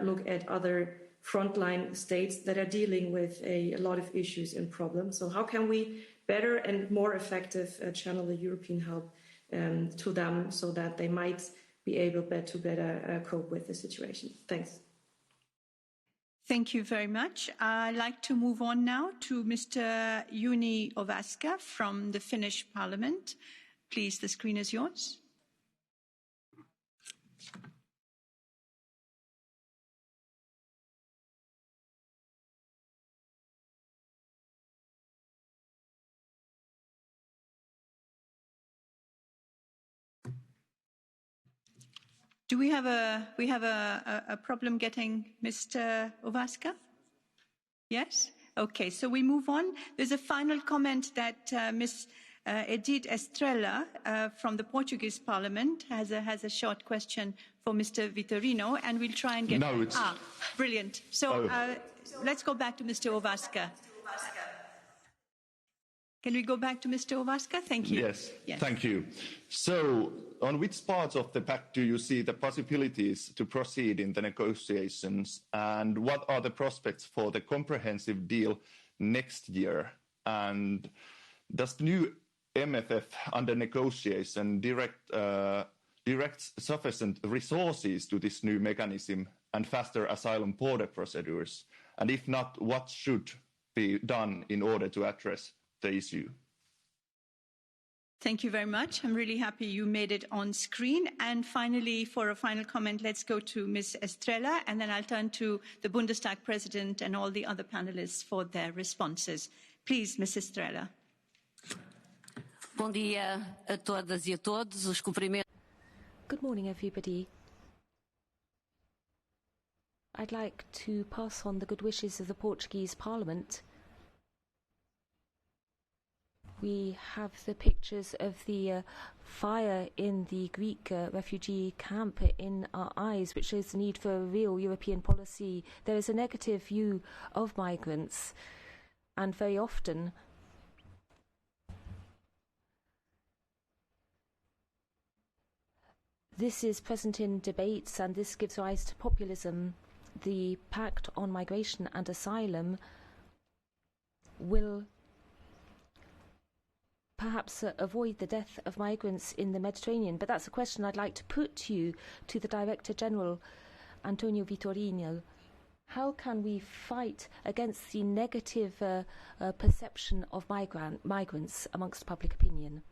Speaker 11: look at other frontline states that are dealing with a lot of issues and problems. So how can we better and more effective channel the European help to them so that they might be able to better cope with the situation? Thanks.
Speaker 2: Thank you very much. I'd like to move on now to Mr. Juni Ovaska from the Finnish Parliament. Please, the screen is yours. Do we have a problem getting Mr. Ovaska? Yes? Okay, so we move on. There's a final comment that Ms. Edith Estrella from the Portuguese Parliament has a short question for Mr. Vitorino, and we'll try and get...
Speaker 12: No, it's...
Speaker 2: brilliant. So let's go back to Mr. Ovaska. Can we go back to Mr. Ovaska? Thank you.
Speaker 12: Yes, thank you. So, on which parts of the pact do you see the possibilities to proceed in the negotiations, and what are the prospects for the comprehensive deal next year? And does the new MFF under negotiation direct sufficient resources to this new mechanism and faster asylum border procedures? And if not, what should be done in order to address the issue?
Speaker 2: Thank you very much. I'm really happy you made it on screen. And finally, for a final comment, let's go to Ms. Estrela, and then I'll turn to the Bundestag President and all the other panelists for their responses. Please, Ms. Estrela.
Speaker 13: Bom dia a todas e a todos. Os cumprimentos.
Speaker 1: Good morning, everybody. I'd like to pass on the good wishes of the Portuguese Parliament. We have the pictures of the fire in the Greek refugee camp in our eyes, which shows the need for a real European policy. There is a negative view of migrants, and very often this is present in debates, and this gives rise to populism. The Pact on Migration and Asylum will perhaps avoid the death of migrants in the Mediterranean, but that's a question I'd like to put to you, to the Director General, António Vitorino. How can we fight against the negative perception of migrants amongst public opinion?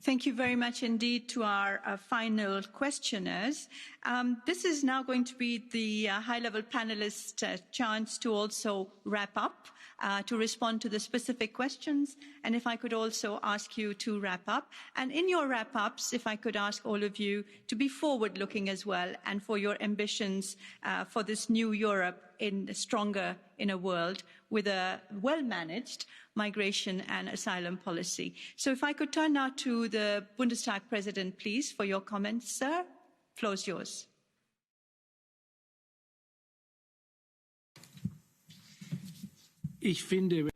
Speaker 2: Thank you very much indeed to our final questioners. This is now going to be the high-level panelists' chance to also wrap up, to respond to the specific questions. And if I could also ask you to wrap up. And in your wrap-ups, if I could ask all of you to be forward-looking as well, and for your ambitions for this new Europe stronger in a world with a well-managed migration and asylum policy. So if I could turn now to the Bundestag President, please, for your comments, sir. Floor is yours.
Speaker 8: Ich finde,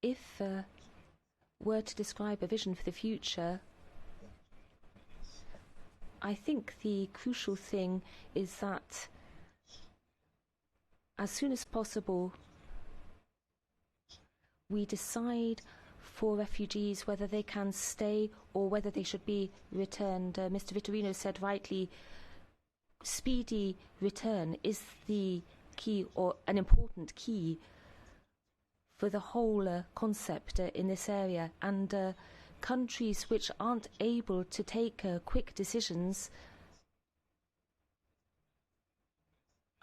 Speaker 1: if were to describe a vision for the future, I think the crucial thing is that as soon as possible we decide for refugees whether they can stay or whether they should be returned. Mr. Vitorino said rightly, speedy return is the key, or an important key, for the whole concept in this area. And countries which aren't able to take quick decisions,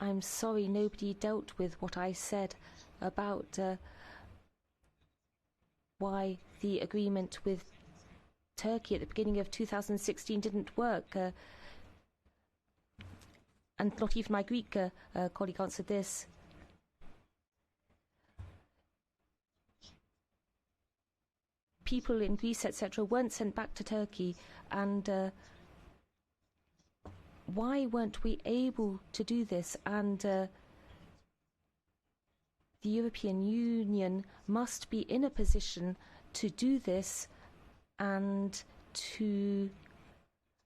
Speaker 1: I'm sorry nobody dealt with what I said about why the agreement with Turkey at the beginning of 2016 didn't work. And not even my Greek colleague answered this. People in Greece, etc., weren't sent back to Turkey, and why weren't we able to do this? And the European Union must be in a position to do this and to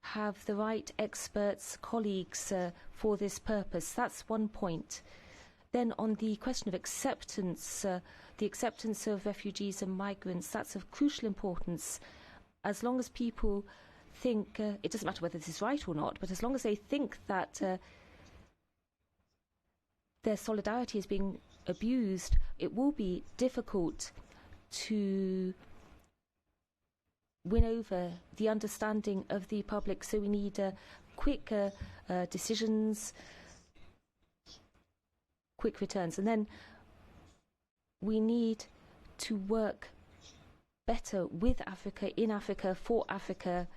Speaker 1: have the right experts, colleagues for this purpose. That's one point. Then on the question of acceptance, the acceptance of refugees and migrants, that's of crucial importance. As long as people think, it doesn't matter whether this is right or not, but as long as they think that their solidarity is being abused, it will be difficult to win over the understanding of the public. So we need quick decisions, quick returns, and then we need to work better with Africa, in Africa, for Africa.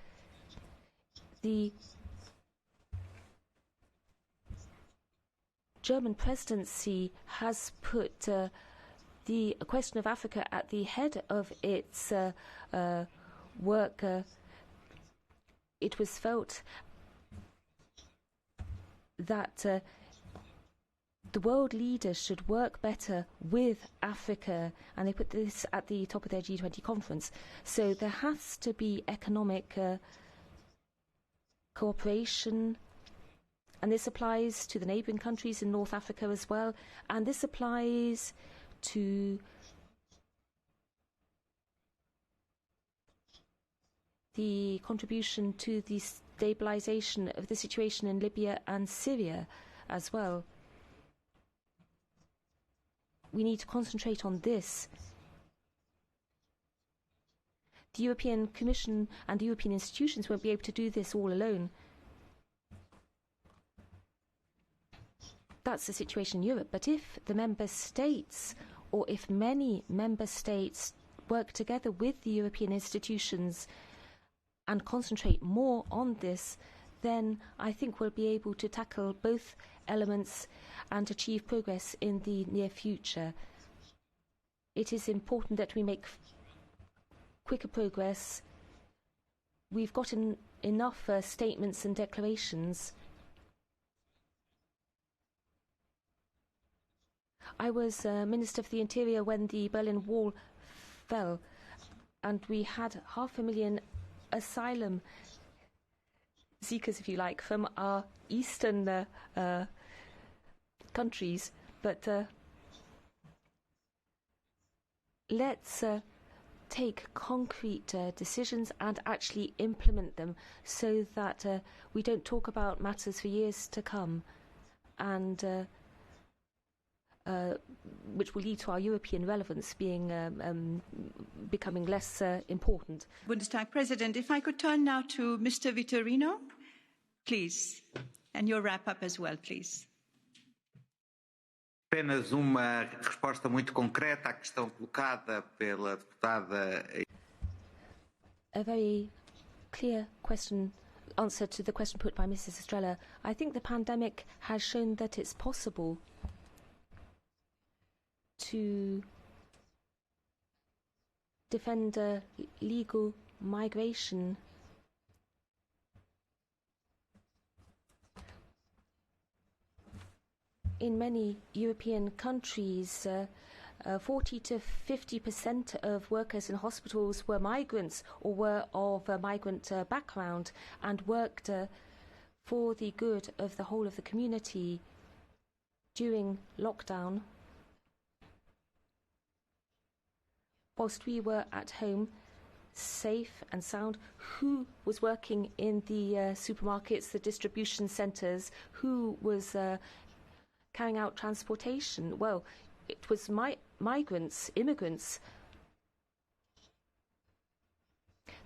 Speaker 1: The German presidency has put the question of Africa at the head of its work. It was felt that the world leaders should work better with Africa, and they put this at the top of their G20 conference. So there has to be economic cooperation, and this applies to the neighbouring countries in North Africa as well, and this applies to the contribution to the stabilisation of the situation in Libya and Syria as well. We need to concentrate on this. The European Commission and the European institutions won't be able to do this all alone. That's the situation in Europe. But if the member states, or if many member states work together with the European institutions and concentrate more on this, then I think we'll be able to tackle both elements and achieve progress in the near future. It is important that we make quicker progress. We've gotten enough statements and declarations. I was Minister of the Interior when the Berlin Wall fell, and we had 500,000 asylum seekers, if you like, from our eastern countries. But let's take concrete decisions and actually implement them, so that we don't talk about matters for years to come, and which will lead to our European relevance being becoming less important.
Speaker 2: Bundestag President, if I could turn now to Mr. Vitorino, please, and your wrap-up as well, please.
Speaker 3: Apenas uma resposta muito concreta à questão colocada pela deputada.
Speaker 1: A very clear answer to the question put by Mrs. Estrella. I think the pandemic has shown that it's possible to defend legal migration. In many European countries, 40 to 50% of workers in hospitals were migrants or were of a migrant background and worked for the good of the whole of the community during lockdown. Whilst we were at home, safe and sound, who was working in the supermarkets, the distribution centres, who was carrying out transportation? Well, it was migrants, immigrants.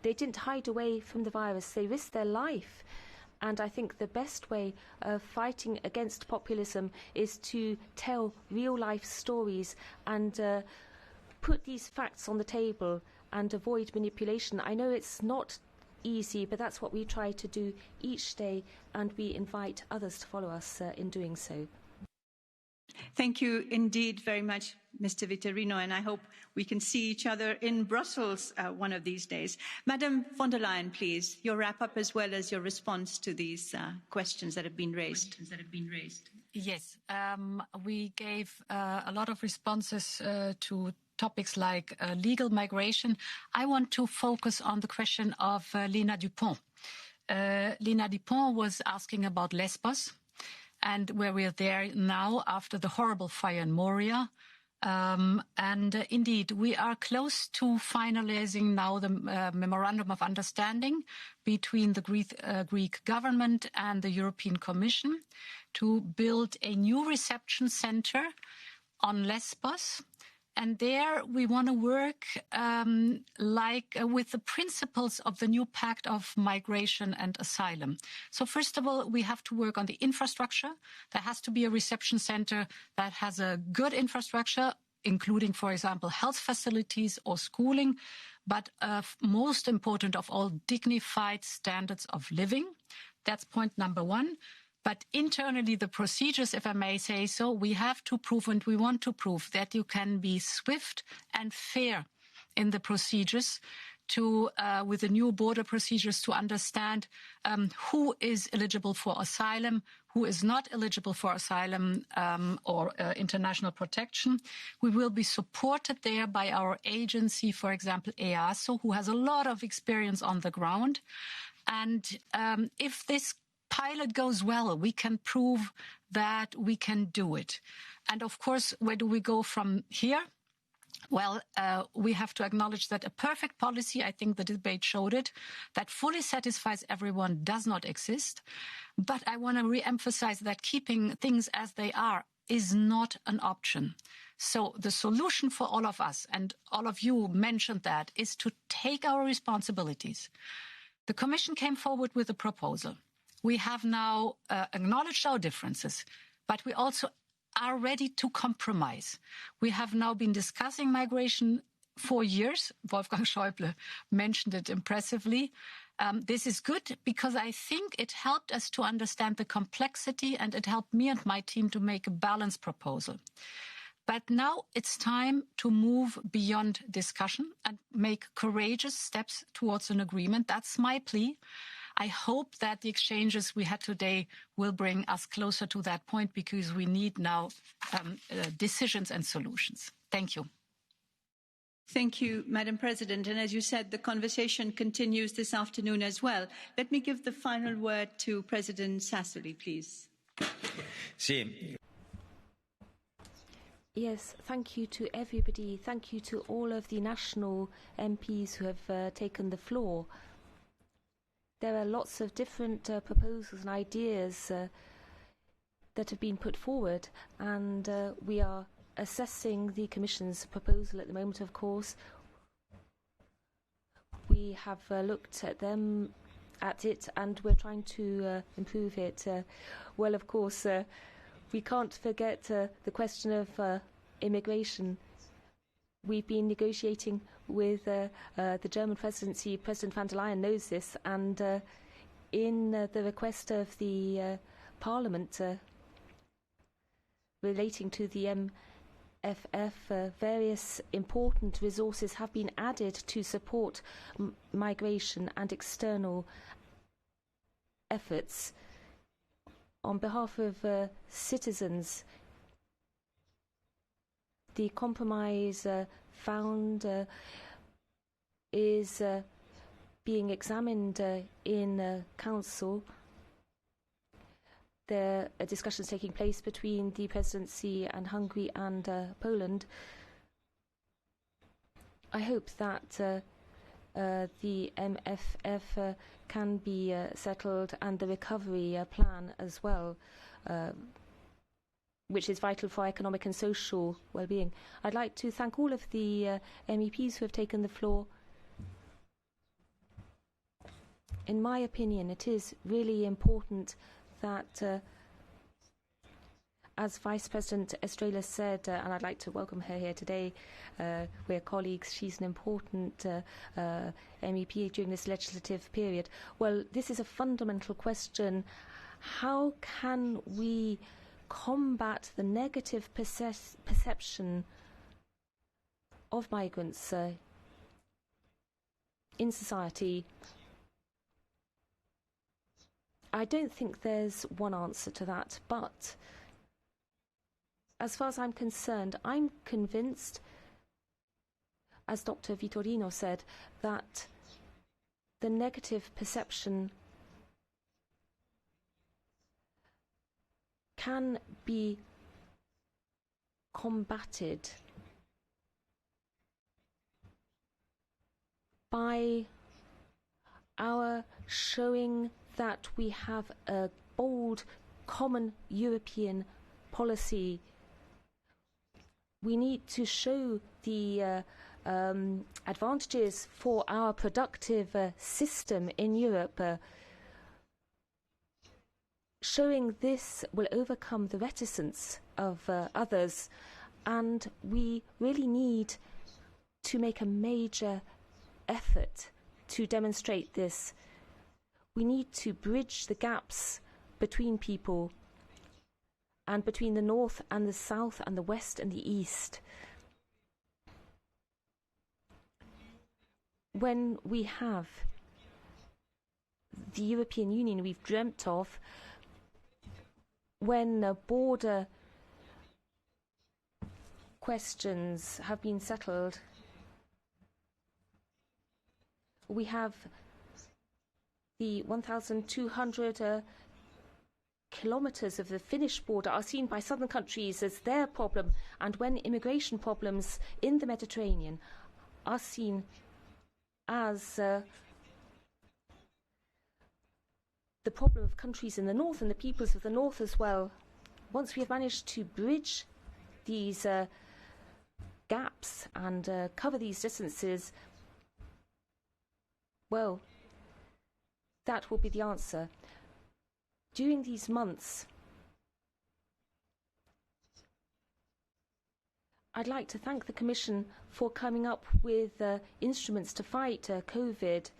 Speaker 1: They didn't hide away from the virus. They risked their life. And I think the best way of fighting against populism is to tell real-life stories and put these facts on the table and avoid manipulation. I know it's not easy, but that's what we try to do each day, and we invite others to follow us in doing so.
Speaker 2: Thank you indeed very much, Mr. Vitorino, and I hope we can see each other in Brussels one of these days. Madam von der Leyen, please, your wrap-up as well as your response to these questions that have been raised.
Speaker 6: Yes, we gave a lot of responses to topics like legal migration. I want to focus on the question of Lena Dupont. Lena Dupont was asking about Lesbos, and where we are there now after the horrible fire in Moria. And indeed, we are close to finalizing now the memorandum of understanding between the Greek government and the European Commission to build a new reception center on Lesbos. And there we want to work with the principles of the new Pact of Migration and Asylum. So first of all, we have to work on the infrastructure. There has to be a reception center that has a good infrastructure, including, for example, health facilities or schooling, but most important of all, dignified standards of living. That's point number one. But internally, the procedures, if I may say so, we have to prove, and we want to prove, that you can be swift and fair in the procedures to, with the new border procedures, to understand who is eligible for asylum, who is not eligible for asylum or international protection. We will be supported there by our agency, for example, EASO, who has a lot of experience on the ground. And if this pilot goes well, we can prove that we can do it. And of course, where do we go from here? Well, we have to acknowledge that a perfect policy, I think the debate showed it, that fully satisfies everyone does not exist. But I want to re-emphasize that keeping things as they are is not an option. So the solution for all of us, and all of you mentioned that, is to take our responsibilities. The Commission came forward with a proposal. We have now acknowledged our differences, but we also are ready to compromise. We have now been discussing migration for years. Wolfgang Schäuble mentioned it impressively. This is good because I think it helped us to understand the complexity, and it helped me and my team to make a balanced proposal. But now it's time to move beyond discussion and make courageous steps towards an agreement. That's my plea. I hope that the exchanges we had today will bring us closer to that point, because we need now decisions and solutions. Thank you.
Speaker 2: Thank you, Madam President. And as you said, the conversation continues this afternoon as well. Let me give the final word to President Sassoli, please.
Speaker 4: Sì.
Speaker 1: Yes, thank you to everybody. Thank you to all of the national MPs who have taken the floor. There are lots of different proposals and ideas that have been put forward, and we are assessing the Commission's proposal at the moment, of course. We have looked at it, and we're trying to improve it. Well, of course, we can't forget the question of immigration. We've been negotiating with the German presidency. President van der Leyen knows this, and in the request of the Parliament relating to the MFF, various important resources have been added to support migration and external efforts on behalf of citizens. The compromise found is being examined in Council. There are discussions taking place between the Presidency and Hungary and Poland. I hope that the MFF can be settled, and the recovery plan as well, which is vital for economic and social well-being. I'd like to thank all of the MEPs who have taken the floor. In my opinion, it is really important that, as Vice President Estrela said, and I'd like to welcome her here today, we're colleagues, she's an important MEP during this legislative period. Well, this is a fundamental question. How can we combat the negative perception of migrants in society? I don't think there's one answer to that, but as far as I'm concerned, I'm convinced, as Dr. Vitorino said, that the negative perception can be combated by our showing that we have a bold common European policy. We need to show the advantages for our productive system in Europe. Showing this will overcome the reticence of others, and we really need to make a major effort to demonstrate this. We need to bridge the gaps between people and between the north and the south and the west and the east. When we have the European Union we've dreamt of, when border questions have been settled, we have the 1,200 kilometres of the Finnish border are seen by southern countries as their problem, and when immigration problems in the Mediterranean are seen as the problem of countries in the north and the peoples of the north as well, once we have managed to bridge these gaps and cover these distances, well, that will be the answer. During these months, I'd like to thank the Commission for coming up with instruments to fight COVID,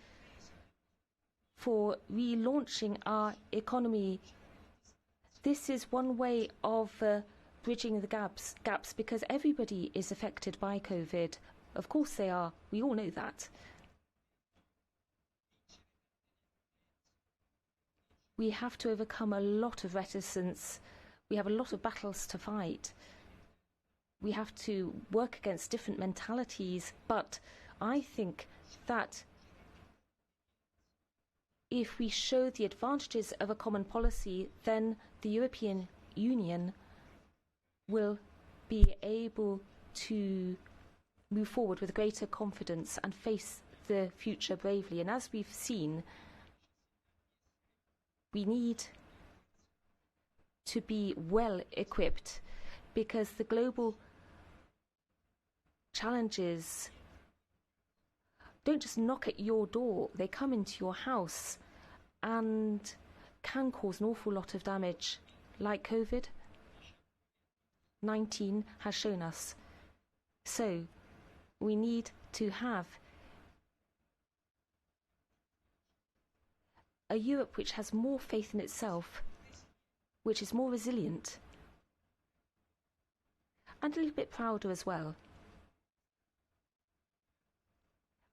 Speaker 1: for relaunching our economy. This is one way of bridging the gaps because everybody is affected by COVID. Of course they are. We all know that. We have to overcome a lot of reticence. We have a lot of battles to fight. We have to work against different mentalities, but I think that if we show the advantages of a common policy, then the European Union will be able to move forward with greater confidence and face the future bravely. And as we've seen, we need to be well equipped because the global challenges don't just knock at your door, they come into your house and can cause an awful lot of damage, like COVID-19 has shown us. So we need to have a Europe which has more faith in itself, which is more resilient, and a little bit prouder as well.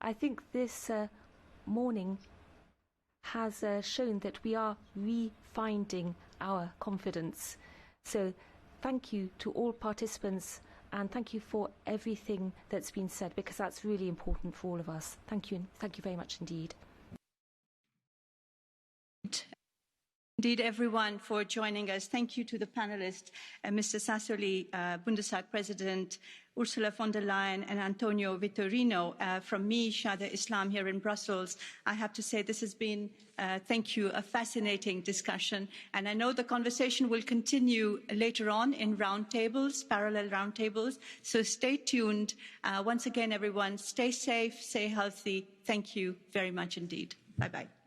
Speaker 1: I think this morning has shown that we are refinding our confidence. So thank you to all participants and thank you for everything that's been said, because that's really important for all of us. Thank you, and thank you very much indeed.
Speaker 2: Indeed, everyone, for joining us. Thank you to the panelists, Mr. Sassoli, Bundestag President, Ursula von der Leyen and António Vitorino. From me, Shada Islam, here in Brussels, I have to say this has been, thank you, a fascinating discussion. And I know the conversation will continue later on in roundtables, parallel roundtables. So stay tuned. Once again, everyone, stay safe, stay healthy. Thank you very much indeed. Bye-bye.